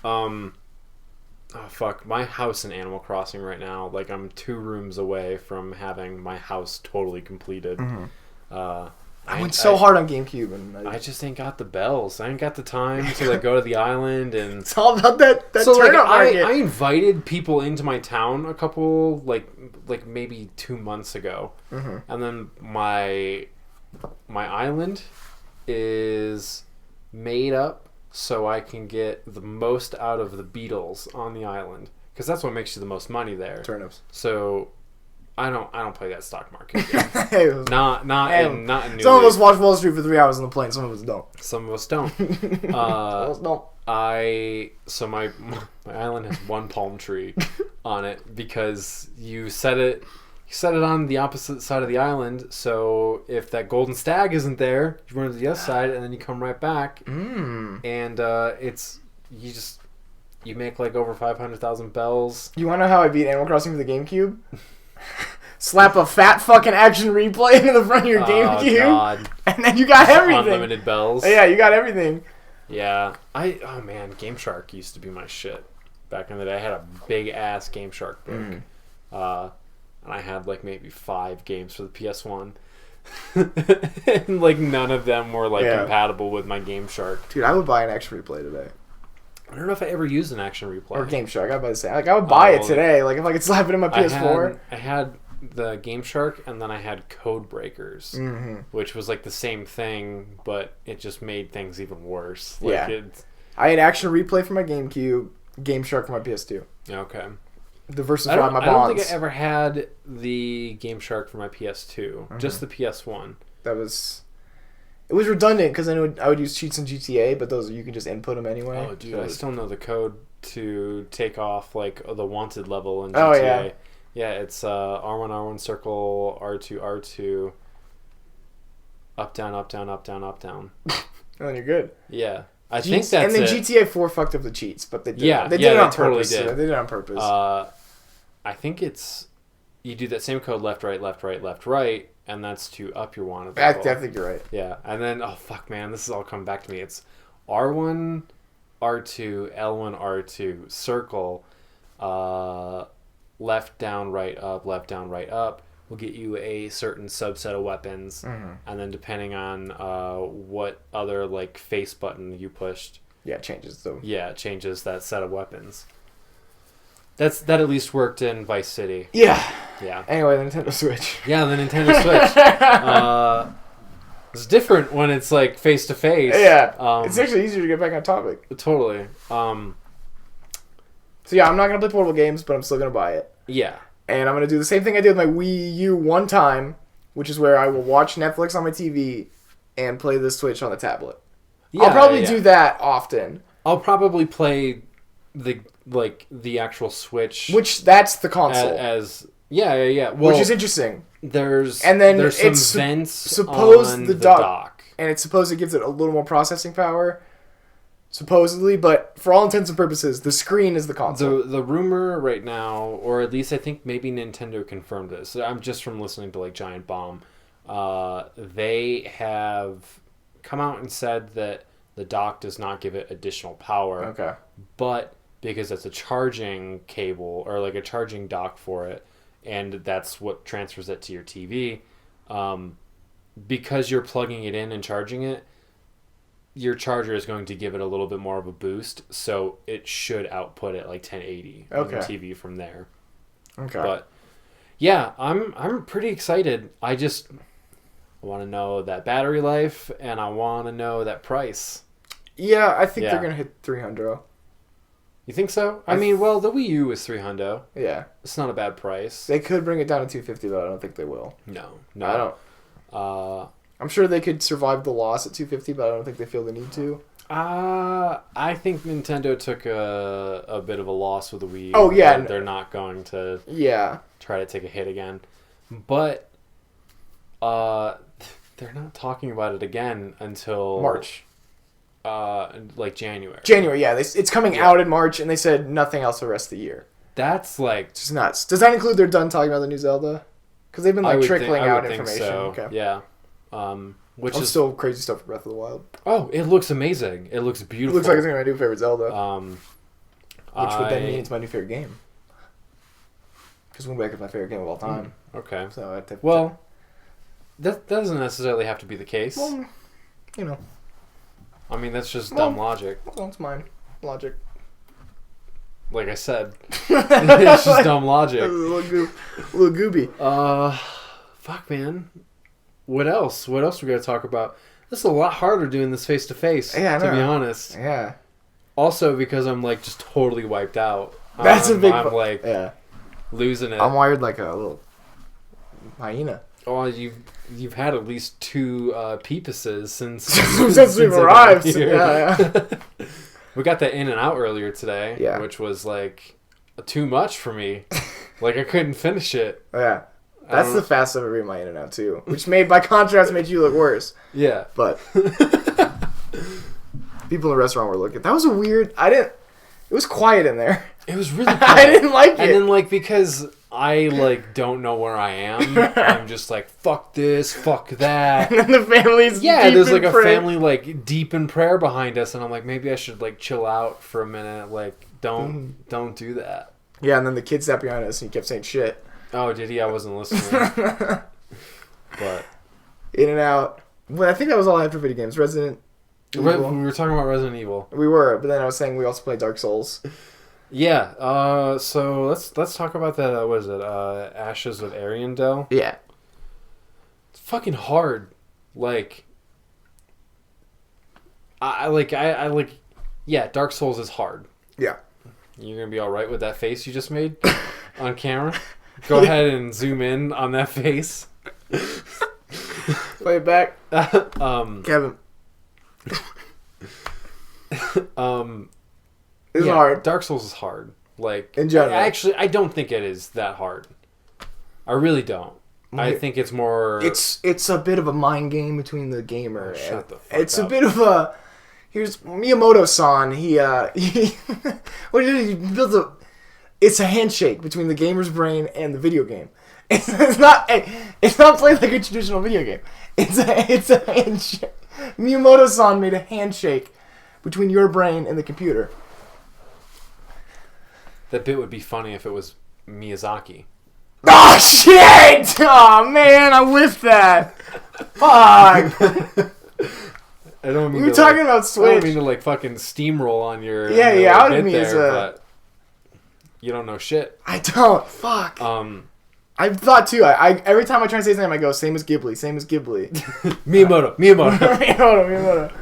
Oh fuck, my house in Animal Crossing right now. Like, I'm 2 rooms away from having my house totally completed. I went so hard on GameCube, and I just ain't got the bells. I ain't got the time to like go to the island, and it's all about that so turnip like market. I invited people into my town a couple like maybe 2 months ago, and then my island is made up so I can get the most out of the beetles on the island, because that's what makes you the most money there. Turnips. So I don't play that stock market. not in New Some of Leaf. us watch Wall Street for 3 hours on the plane. Some of us don't. Some of us don't. Some of us don't. So my island has one palm tree on it, because you set it on the opposite side of the island. So if that golden stag isn't there, you run to the other side, and then you come right back. And you make like over 500,000 bells. You want to know how I beat Animal Crossing for the GameCube? Slap a fat fucking action replay into the front of your GameCube, God. and then you got everything. Unlimited bells. Yeah, you got everything. Yeah, oh man, Game Shark used to be my shit back in the day. I had a big ass Game Shark book, and I had like maybe 5 games for the PS1, and like none of them were like compatible with my Game Shark. Dude, I would buy an action replay today. I don't know if I ever used an action replay Or Game Shark. I was about to say, like, I would buy it today. Like, if I could slap it in my PS4. I had the Game Shark, and then I had Code Breakers, which was like the same thing, but it just made things even worse. Like, I had Action Replay for my GameCube, Game Shark for my PS2. Okay. The versus I my bonds. don't think I ever had the Game Shark for my PS2, just the PS1. It was redundant because I would use cheats in GTA, but those you can just input them anyway. Oh, dude, I still know the code to take off like the wanted level in GTA. Oh, yeah. Yeah, it's R1 circle, R2 R2, up down up down up down up down. And then you're good. Yeah, I think that's and then it. GTA 4 fucked up the cheats, but they did. They did it on purpose. They did it on purpose. I think it's you do that same code left right left right left right. And that's to up your wanted level. I think you're right. Yeah. And then, oh, fuck, man. This is all coming back to me. It's R1, R2, L1, R2, circle, left, down, right, up, will get you a certain subset of weapons. And then depending on what other like face button you pushed, it changes them. yeah, it changes that set of weapons. That at least worked in Vice City. Yeah. Yeah. Anyway, the Nintendo Switch. Yeah, the Nintendo Switch. It's different when it's like face to face. Yeah. It's actually easier to get back on topic. Totally. So yeah, I'm not gonna play portable games, but I'm still gonna buy it. Yeah. And I'm gonna do the same thing I did with my Wii U one time, which is where I will watch Netflix on my TV and play the Switch on the tablet. Yeah, I'll probably do that often. I'll probably play the actual Switch, Which that's the console. as yeah. Well, which is interesting. There's some it's vents supposed on the the dock. dock. And it's supposed it gives it a little more processing power, supposedly, but for all intents and purposes, the screen is the console. The rumor right now, or at least I think maybe Nintendo confirmed this. I'm just from listening to like Giant Bomb. They have come out and said that the dock does not give it additional power. Okay. But because it's a charging cable or like a charging dock for it, and that's what transfers it to your TV, because you're plugging it in and charging it, your charger is going to give it a little bit more of a boost, so it should output at like 1080 on the TV from there. Okay. But yeah, I'm pretty excited. I want to know that battery life, and I want to know that price. Yeah, I think Yeah. they're going to hit 300. You think so? I mean, well, the Wii U is $300. Yeah. It's not a bad price. They could bring it down to $250, but I don't think they will. No. I don't. I'm sure they could survive the loss at $250, but I don't think they feel the need to. I think Nintendo took a bit of a loss with the Wii U. Oh, yeah. They're not going to Yeah. try to take a hit again. But they're not talking about it again until March. Like January. January, yeah. It's coming out in March, and they said nothing else the rest of the year. That's like... It's just nuts. Does that include they're done talking about the new Zelda? Because they've been like trickling out information. So. Okay. Yeah. Which is still crazy stuff for Breath of the Wild. Oh, it looks amazing. It looks beautiful. It looks like it's my new favorite Zelda. Which would then mean it's my new favorite game. Because Wind Waker is my favorite game of all time. Okay. So that doesn't necessarily have to be the case. Well, you know. I mean, that's just dumb logic. Well, it's mine. Logic. Like I said. It's just dumb logic. A little gooby. Fuck, man. What else? What else we got to talk about? This is a lot harder doing this face to face. Yeah, to be honest. Yeah. Also, because I'm like just totally wiped out. That's a big. I'm like losing it. I'm wired like a little hyena. Oh, you've had at least 2 peepuses since we've arrived. Yeah. We got that in and out earlier today. Yeah. Which was like too much for me. Like I couldn't finish it. Yeah. That's the fastest I've ever read my in and out too, which by contrast made you look worse. Yeah. But people in the restaurant were looking. That was a weird. It was quiet in there. It was really quiet. I didn't like it. And then like because I like don't know where I am, I'm just like fuck this, fuck that. And then the family's there's like a family like deep in prayer behind us, and I'm like maybe I should like chill out for a minute. Like don't do that. Yeah, and then the kid sat behind us and he kept saying shit. Oh, did he? I wasn't listening. But in and out. Well, I think that was all I had for video games. Resident Evil. We were talking about Resident Evil. We were, but then I was saying we also played Dark Souls. Yeah. So let's talk about that. What is it? Ashes of Ariandel. Yeah. It's fucking hard. Like. I like. Yeah. Dark Souls is hard. Yeah. You're gonna be all right with that face you just made on camera. Go ahead and zoom in on that face. Play it back. Kevin. It's hard. Dark Souls is hard. Like in general. Actually, I don't think it is that hard. I really don't. I think it's more. It's a bit of a mind game between the gamer. Shut the fuck It's up. a bit of a. Here's Miyamoto-san. He what did he build a? It's a handshake between the gamer's brain and the video game. It's not played like a traditional video game. It's a handshake. Miyamoto-san made a handshake between your brain and the computer. That bit would be funny if it was Miyazaki. Oh shit! Oh man, I whiffed that. Fuck. I don't mean We were to, talking like, about I don't Switch. mean to like fucking steamroll on your Yeah, on your yeah, I bit would mean there, it's but you don't know shit. I don't. Fuck. I've thought too. I every time I try to say something, I go same as Ghibli, same as Ghibli. Miyamoto. Miyamoto.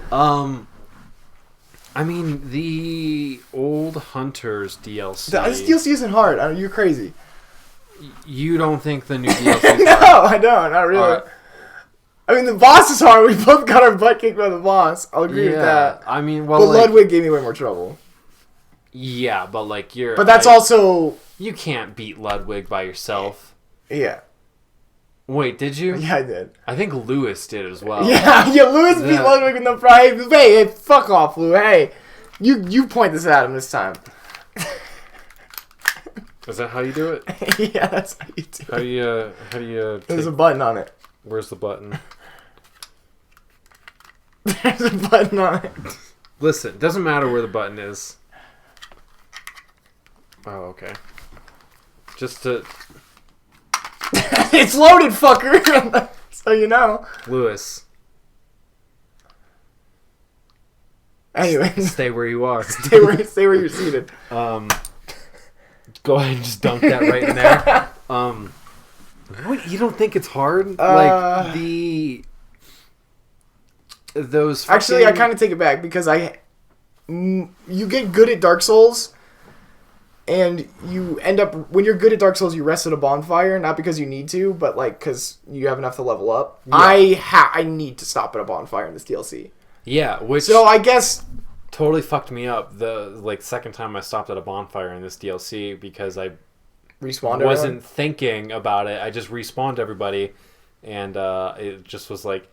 I mean the old Hunters DLC. This DLC isn't hard. You're crazy. You don't think the new DLC is No, hard? I don't. Not really. I mean, the boss is hard. We both got our butt kicked by the boss. I'll agree with that. I mean, well, But like, Ludwig gave me way more trouble. yeah, but like you're. But that's also. You can't beat Ludwig by yourself. Yeah. Wait, did you? Yeah, I did. I think Lewis did as well. Yeah, Lewis beat Yeah. Ludwig with no pride. Hey, fuck off, Lou. Hey, you point this at him this time. Is that how you do it? Yeah, that's how you do it. How do you? There's a button on it. Where's the button? There's a button on it. Listen, it doesn't matter where the button is. Oh, okay. Just to It's loaded, fucker. So you know. Lewis, Anyway, stay where you are. stay where you're seated. Go ahead and just dunk that right in there. What, you don't think it's hard? Like those. Actually, I kind of take it back because you get good at Dark Souls, and you end up when you're good at Dark Souls, you rest at a bonfire, not because you need to, but like because you have enough to level up. Yeah. I need to stop at a bonfire in this DLC. Yeah, which So I guess totally fucked me up the second time I stopped at a bonfire in this DLC because I respawned. wasn't thinking about it. I just respawned everybody, and it just was like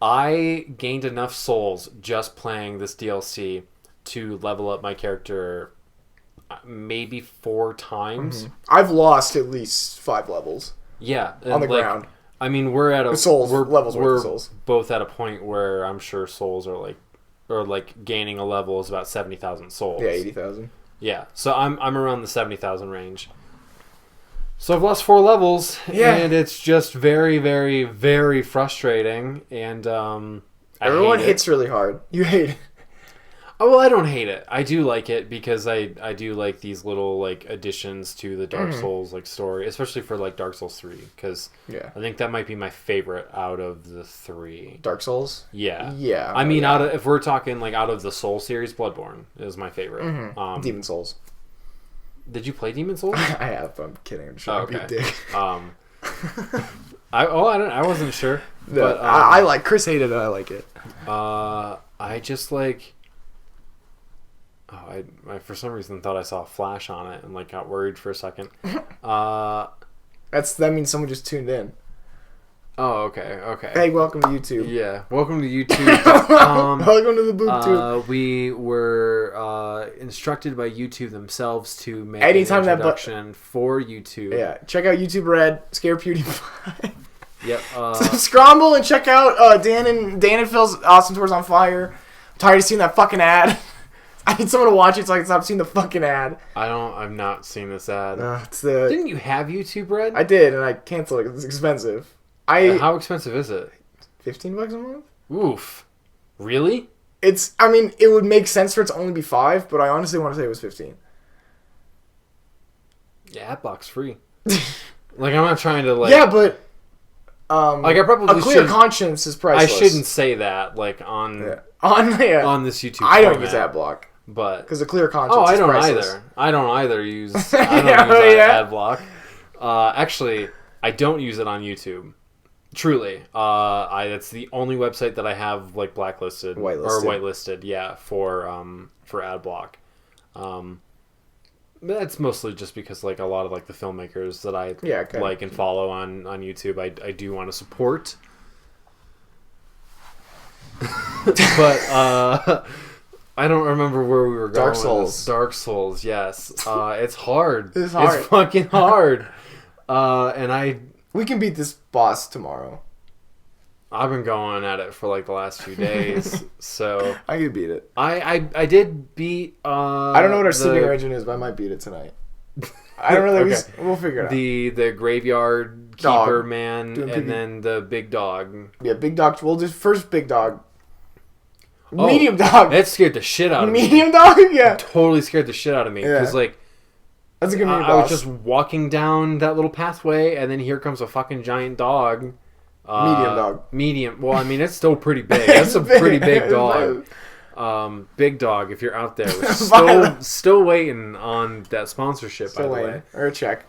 I gained enough souls just playing this DLC to level up my character maybe 4 times. Mm-hmm. I've lost at least 5 levels. Yeah, on the ground. I mean, we're at a souls we're levels worth of souls. both at a point where I'm sure souls are like gaining a level is about 70,000 souls. Yeah, 80,000. Yeah, so I'm around the 70,000 range. So I've lost 4 levels, and it's just very, very, very frustrating. And everyone hits really hard. You hate it. Oh, well, I don't hate it. I do like it because I do like these little like additions to the Dark Souls like story, especially for like Dark Souls 3, because I think that might be my favorite out of the 3. Dark Souls. Yeah. I mean, if we're talking like out of the Soul series, Bloodborne is my favorite. Demon Souls. Did you play Demon Souls? I have. I'm kidding. I'm sure. Okay. I'd be a dick. I wasn't sure. No, But I like. Chris hated it. I like it. I just like. Oh, I for some reason thought I saw a flash on it and like got worried for a second. That means someone just tuned in. Oh, okay. Hey, welcome to YouTube. Yeah, welcome to YouTube.com. Welcome to the BoobTube. We were instructed by YouTube themselves to make Anytime an that introduction for YouTube. Yeah, check out YouTube Red, Scare PewDiePie. Yep. Scrumble and check out Dan and Phil's Awesome Tours on Fire. I'm tired of seeing that fucking ad. I need someone to watch it so I can stop seeing the fucking ad. I've not seen this ad. Didn't you have YouTube Red? I did, and I canceled it because it's expensive. How expensive is it? $15 a month? Oof. Really? It would make sense for it to only be 5, but I honestly want to say it was 15. Yeah, Adblock's free. Like, I'm not trying to, like... Yeah, but... like, I probably a clear conscience is priceless. I shouldn't say that, like, on this YouTube I don't format, use Adblock. But... Because a clear conscience is priceless. Either. I don't use Adblock. Actually, I don't use it on YouTube. Truly. It's the only website that I have, like, blacklisted. Whitelisted. Or whitelisted, yeah, for Adblock. That's mostly just because, like, a lot of, like, the filmmakers that I like and follow on YouTube, I do want to support. But, I don't remember where we were going. Dark Souls. Dark Souls, yes. It's hard. It's hard. It's fucking hard. And we can beat this boss tomorrow. I've been going at it for like the last few days, so I could beat it. I did beat. I don't know what our sleeping arrangement is, but I might beat it tonight. I don't really. Okay. We'll figure it out. The graveyard Dog. keeper man, Doing and piggy. then the big dog. Yeah, big dog. We'll just first big dog. Oh, Medium dog. That scared the shit out of me. Medium dog. Yeah. Totally scared the shit out of me because like. That's a good medium I was boss. just walking down that little pathway, and then here comes a fucking giant dog. Medium dog. Medium. Well, I mean, it's still pretty big. That's a pretty big It's dog. Big dog, if you're out there. We're still waiting on that sponsorship, Still by the waiting. way. Or a check.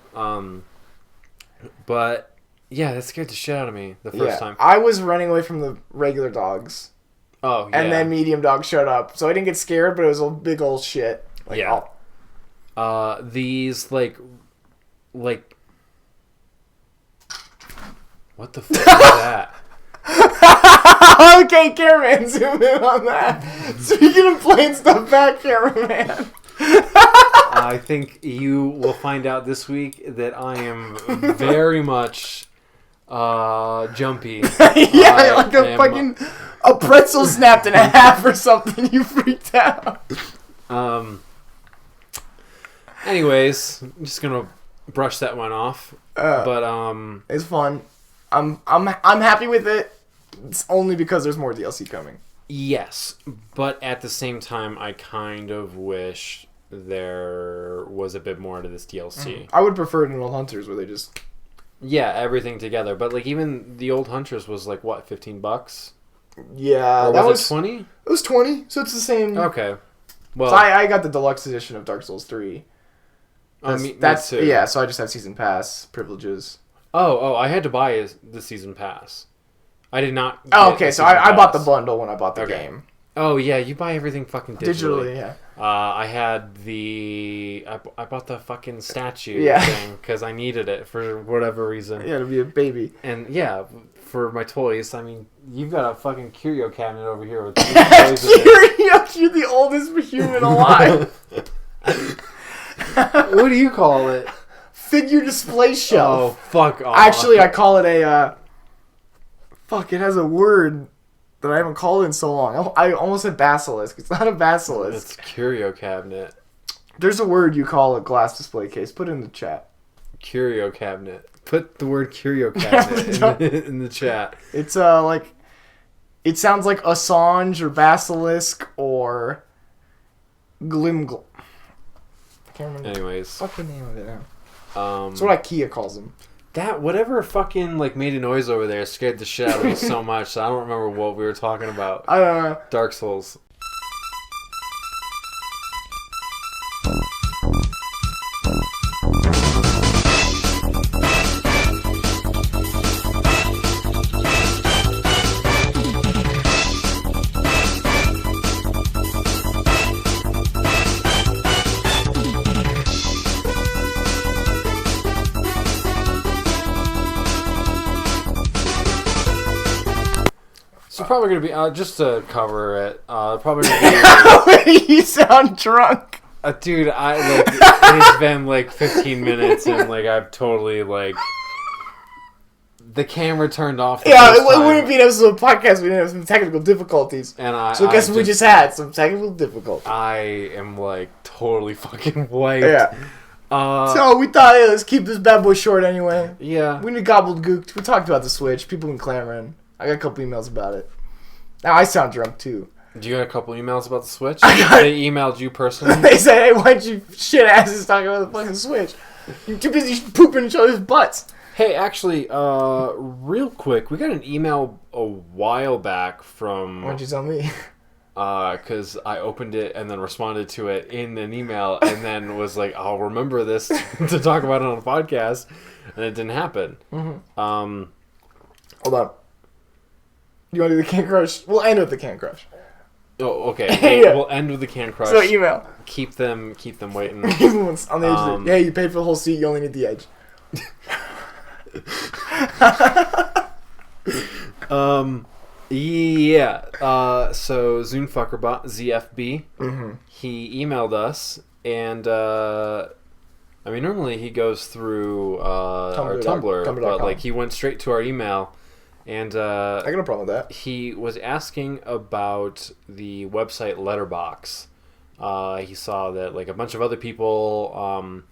But, yeah, that scared the shit out of me the first time. I was running away from the regular dogs. Oh, yeah. And then medium dog showed up. So I didn't get scared, but it was a big old shit. Like, Yeah. oh. These, like... What the fuck is that? Okay, cameraman, zoom in on that. Speaking of playing stuff back, cameraman. I think you will find out this week that I am very much jumpy. Yeah, like a fucking a pretzel snapped in half or something. You freaked out. Anyways, I'm just gonna brush that one off. But It's fun. I'm happy with it. It's only because there's more DLC coming. yes, but at the same time, I kind of wish there was a bit more to this DLC. I would prefer it in Old Hunters where they just Yeah, everything together. But like even the old Huntress was like what, $15? yeah. Or That was was it 20? It was 20, so it's the same. Okay. Well, So I got the deluxe edition of Dark Souls 3. me too. Yeah. So I just have season pass privileges. Oh, I had to buy the season pass. I did not. Oh, get okay. the So season I bought the pass. bundle when I bought the Okay. game. Oh yeah, you buy everything fucking digitally. Digitally, yeah. I had I bought the fucking statue Yeah. thing because I needed it for whatever reason. Yeah, to be a baby. And yeah, for my toys. I mean, you've got a fucking curio cabinet over here with toys in it. You're the oldest human alive. What do you call it? Figure display Oh, shelf. fuck off. Actually, I call it a. Fuck! It has a word that I haven't called in so long. I almost said basilisk. It's not a basilisk. It's curio cabinet. There's a word you call a glass display case. Put it in the chat. Curio cabinet. Put the word curio cabinet in the chat. It's like. It sounds like Assange or basilisk or. Glimgl. I can't remember. Anyways, What's the name of it now? That's That's what IKEA calls them. that whatever fucking like made a noise over there scared the shit out of me so much. So I don't remember what we were talking about. I don't know. Dark Souls. So probably gonna be just to cover it. Probably gonna be You sound drunk. dude. I like it's been like 15 minutes and like I've totally like the camera turned off. The Yeah, first it time, wouldn't be an episode of podcast. We didn't have some technical difficulties. And I So guess what we just had? Some technical difficulties. I am like totally fucking wiped. Yeah. So we thought, hey, let's keep this bad boy short anyway. Yeah. We need gobbled gooked. We talked about the Switch. People been clamoring. I got a couple emails about it. Now I sound drunk too. Do you got a couple emails about the Switch? got- They emailed you personally? They said, hey, why'd you shit asses talking about the fucking Switch? You're too busy pooping each other's butts. Hey, actually, real quick, we got an email a while back from... Why'd you tell me? Because I opened it and then responded to it in an email and then was like, I'll remember this to talk about it on a podcast. And it didn't happen. Mm-hmm. Hold on. You want to do the Can Crush? We'll end with the Can Crush. Oh, okay. Yeah. We'll end with the Can Crush. So email. Keep them waiting. Everyone's on the edge of it. Yeah, you paid for the whole seat. You only need the edge. Yeah. So Zoonfuckerbot ZFB, he emailed us, and I mean normally he goes through our Tumblr, Tumblr.com. but like he went straight to our email, And I got no problem with that. he was asking about the website Letterbox. He saw that like a bunch of other people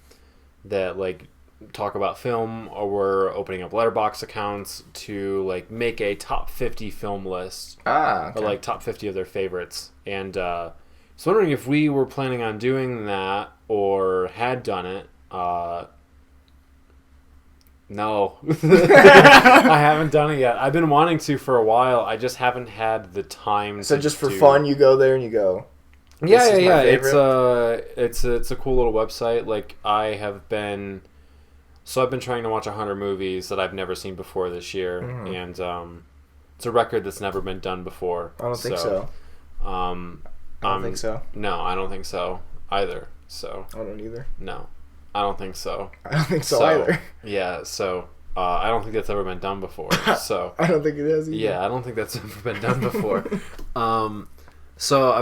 that like talk about film or were opening up Letterbox accounts to like make a top 50 film list. Okay. Or like top 50 of their favorites. And I was wondering if we were planning on doing that or had done it. No. I haven't done it yet. I've been wanting to for a while. I just haven't had the time So just for fun, you go there and you go, Yeah. favorite. It's a cool little website. Like I've been trying to watch 100 movies that I've never seen before this year, and it's a record that's never been done before. I don't think so. I don't think so. No, I don't think so either. So I don't either. no, I don't think so. I don't think so either. Yeah, so I don't think that's ever been done before. So I don't think it is either. yeah, I don't think that's ever been done before. So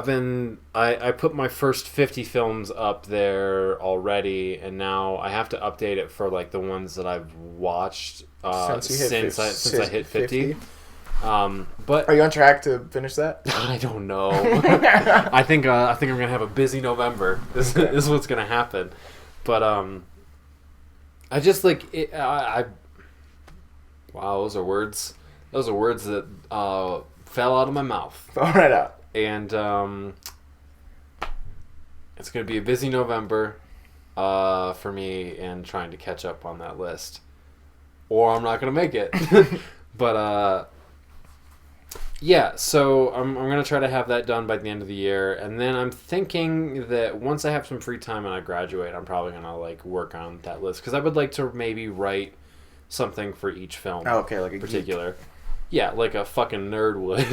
I put my first 50 films up there already, and now I have to update it for like the ones that I've watched since I hit 50. But Are you on track to finish that? I don't know. I think I'm gonna have a busy November. This is what's gonna happen. But I just like it. Wow, those are words. Those are words that fell out of my mouth. All right out. And it's gonna be a busy November for me and trying to catch up on that list, or I'm not gonna make it. But yeah, so I'm gonna try to have that done by the end of the year, and then I'm thinking that once I have some free time and I graduate, I'm probably gonna like work on that list because I would like to maybe write something for each film. Oh, okay, like a particular. Yeah, like a fucking nerd would.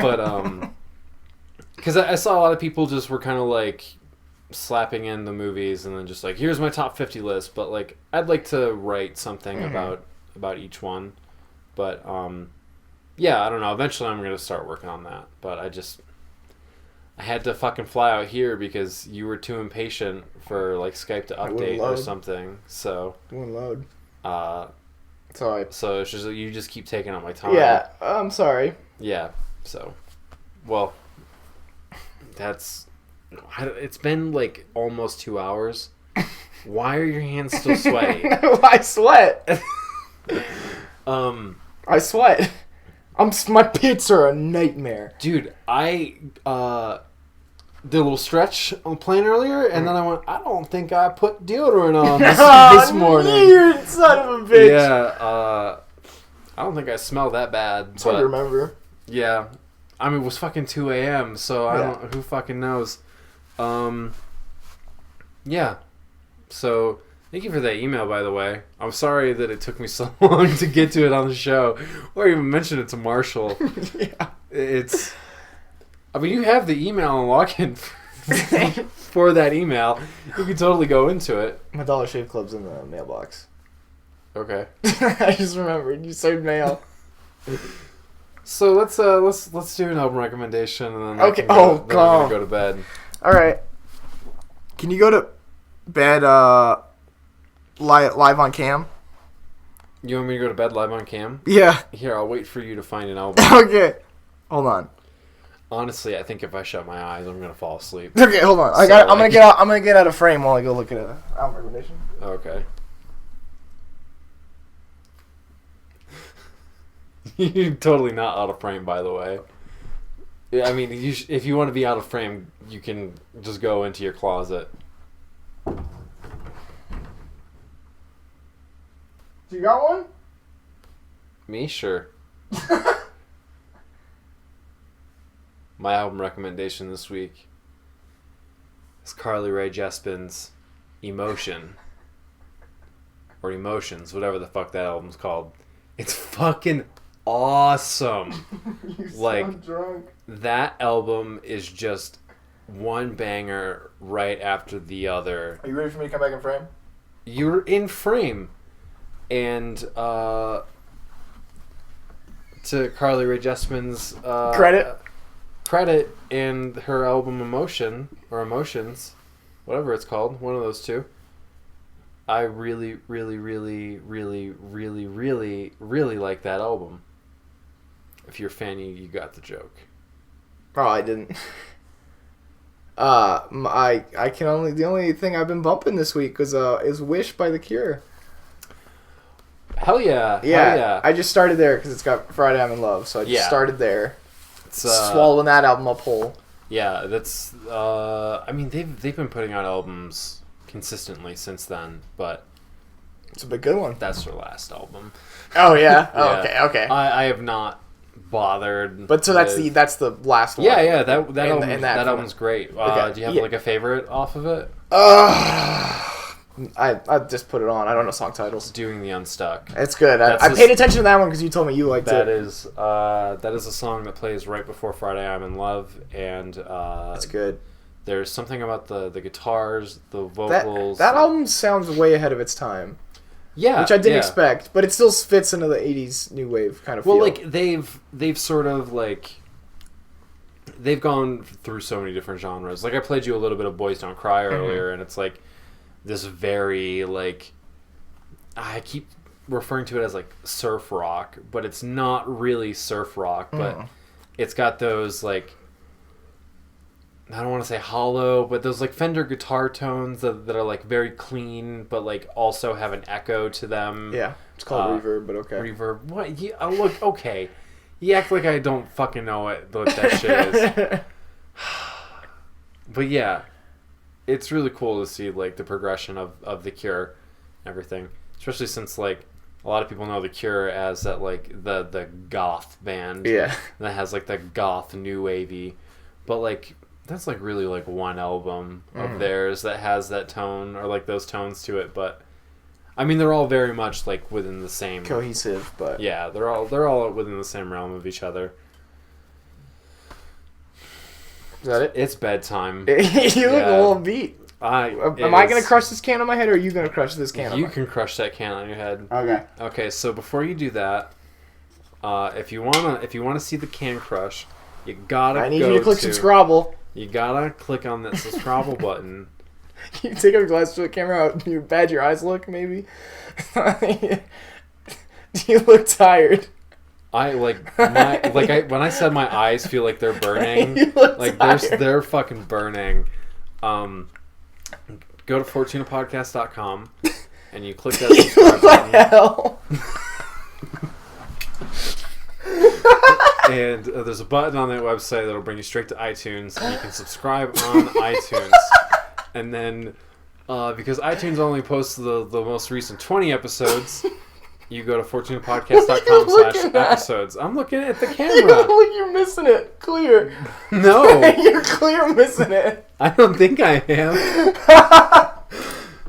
But because I saw a lot of people just were kind of like slapping in the movies and then just like, here's my top 50 list, but like I'd like to write something about each one. But yeah, I don't know. Eventually I'm going to start working on that. But I had to fucking fly out here because you were too impatient for like Skype to update or something. So it wouldn't load. So it's just you just keep taking up my time. Yeah, I'm sorry. Yeah. So, well, it's been like almost 2 hours. Why are your hands still sweaty? I sweat. I sweat. My pits are a nightmare. Dude, I did a little stretch on the plane earlier, and then I went, I don't think I put deodorant on this morning. You son of a bitch. Yeah, I don't think I smell that bad. It's hard to remember. Yeah. I mean, it was fucking 2 a.m., so I don't... Who fucking knows? Yeah. So, thank you for that email, by the way. I'm sorry that it took me so long to get to it on the show, or even mention it to Marshall. Yeah. It's... I mean, you have the email and login for that email. You can totally go into it. My Dollar Shave Club's in the mailbox. Okay. I just remembered. You said mail. So let's do an album recommendation and then okay. I'm gonna go to bed. All right. Can you go to bed live on cam? You want me to go to bed live on cam? Yeah. Here, I'll wait for you to find an album. Okay. Hold on. Honestly, I think if I shut my eyes, I'm gonna fall asleep. Okay, hold on. I'm gonna get out of frame while I go look at an album recommendation. Okay. You're totally not out of frame, by the way. Yeah, I mean, if you want to be out of frame, you can just go into your closet. You got one? Me? Sure. My album recommendation this week is Carly Rae Jepsen's Emotion. Or Emotions, whatever the fuck that album's called. It's fucking awesome. You like, sound drunk. That album is just one banger right after the other. Are you ready for me to come back in frame? You're in frame. And to Carly Rae Jepsen's credit and her album Emotion or Emotions, whatever it's called, one of those two. I really, really, really, really, really, really, really like that album. If you're a fan, you got the joke. Oh, I didn't. I can only the only thing I've been bumping this week is "Wish" by The Cure. Hell yeah! Yeah, Hell yeah! I just started there because it's got "Friday I'm in Love," so I just started there. It's swallowing that album up whole. Yeah, that's. I mean, they've been putting out albums consistently since then, but it's a big good one. That's their last album. Oh yeah. Oh, yeah. Okay. I have not bothered. But so that's the last one. Yeah. That album's great. Okay. Do you have like a favorite off of it? I just put it on. I don't know song titles. Doing the Unstuck. It's good. I paid attention to that one because you told me you liked it. That is a song that plays right before Friday I'm in Love, and it's good. There's something about the guitars, the vocals. That album sounds way ahead of its time. Yeah, which I didn't expect, but it still fits into the '80s new wave kind of feel. Well, like they've sort of like they've gone through so many different genres. Like I played you a little bit of Boys Don't Cry earlier, and it's like this very like I keep referring to it as like surf rock, but it's not really surf rock, but it's got those like I don't want to say hollow, but those like Fender guitar tones that are like very clean, but like also have an echo to them. Yeah, it's called reverb, but okay. Reverb. What? Look, okay. You act like I don't fucking know what that shit is. But yeah, it's really cool to see like the progression of The Cure and everything, especially since like a lot of people know The Cure as that like the goth band. Yeah. That has like the goth new wavy, but like. That's like really like one album of theirs that has that tone or like those tones to it, but I mean they're all very much like within the same cohesive, but yeah, they're all within the same realm of each other. Is that it? It's bedtime. You look a little beat. Am I gonna crush this can on my head, or are you gonna crush this can? You can crush that can on your head. Okay. Okay. So before you do that, if you wanna see the can crush, you gotta. I need you to click subscribe. You gotta click on that subscribe button. You take off your glasses to the camera. How bad your eyes look, maybe. Do you look tired? I when I said my eyes feel like they're burning. Like they're fucking burning. Go to fortunapodcast.com and you click that subscribe button. Hell? And there's a button on that website that'll bring you straight to iTunes, and you can subscribe on iTunes. And then, because iTunes only posts the most recent 20 episodes, you go to fortunapodcast.com/episodes. I'm looking at the camera. You're missing it. Clear. No. You're clear missing it. I don't think I am.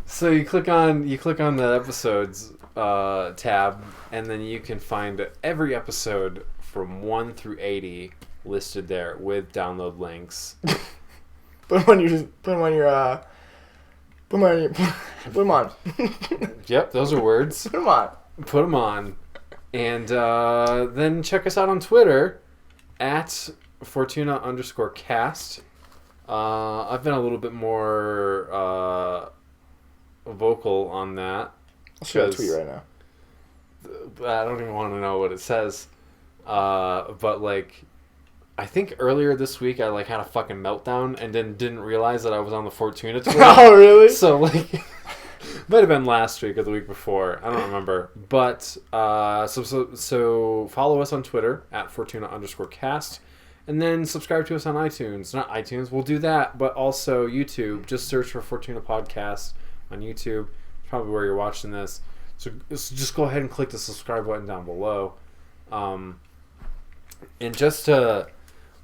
So you click on the episodes tab, and then you can find every episode from 1 through 80 listed there with download links. Put them on. Yep, those are words. Put them on. And then check us out on Twitter at Fortuna_cast. I've been a little bit more vocal on that. I'll show you a tweet right now. I don't even want to know what it says. But like, I think earlier this week I like had a fucking meltdown and then didn't realize that I was on the Fortuna Twitter. Oh, really? So like, might have been last week or the week before. I don't remember. But so follow us on Twitter at Fortuna_cast, and then subscribe to us on iTunes. Not iTunes, we'll do that, but also YouTube. Just search for Fortuna Podcast on YouTube. It's probably where you're watching this. So just go ahead and click the subscribe button down below. And just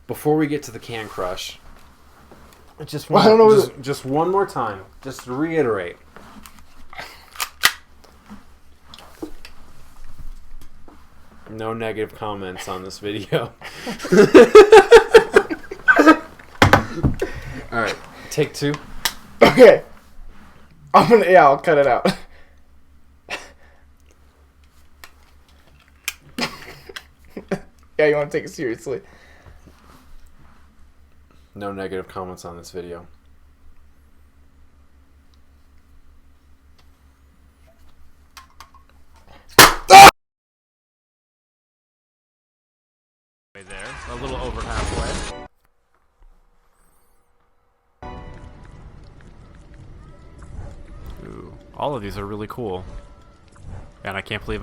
before we get to the can crush, just one more time, just to reiterate. No negative comments on this video. All right, take 2. Okay. I'll cut it out. Yeah, you want to take it seriously. No negative comments on this video. halfway. Ooh, all of these are really cool. And I can't believe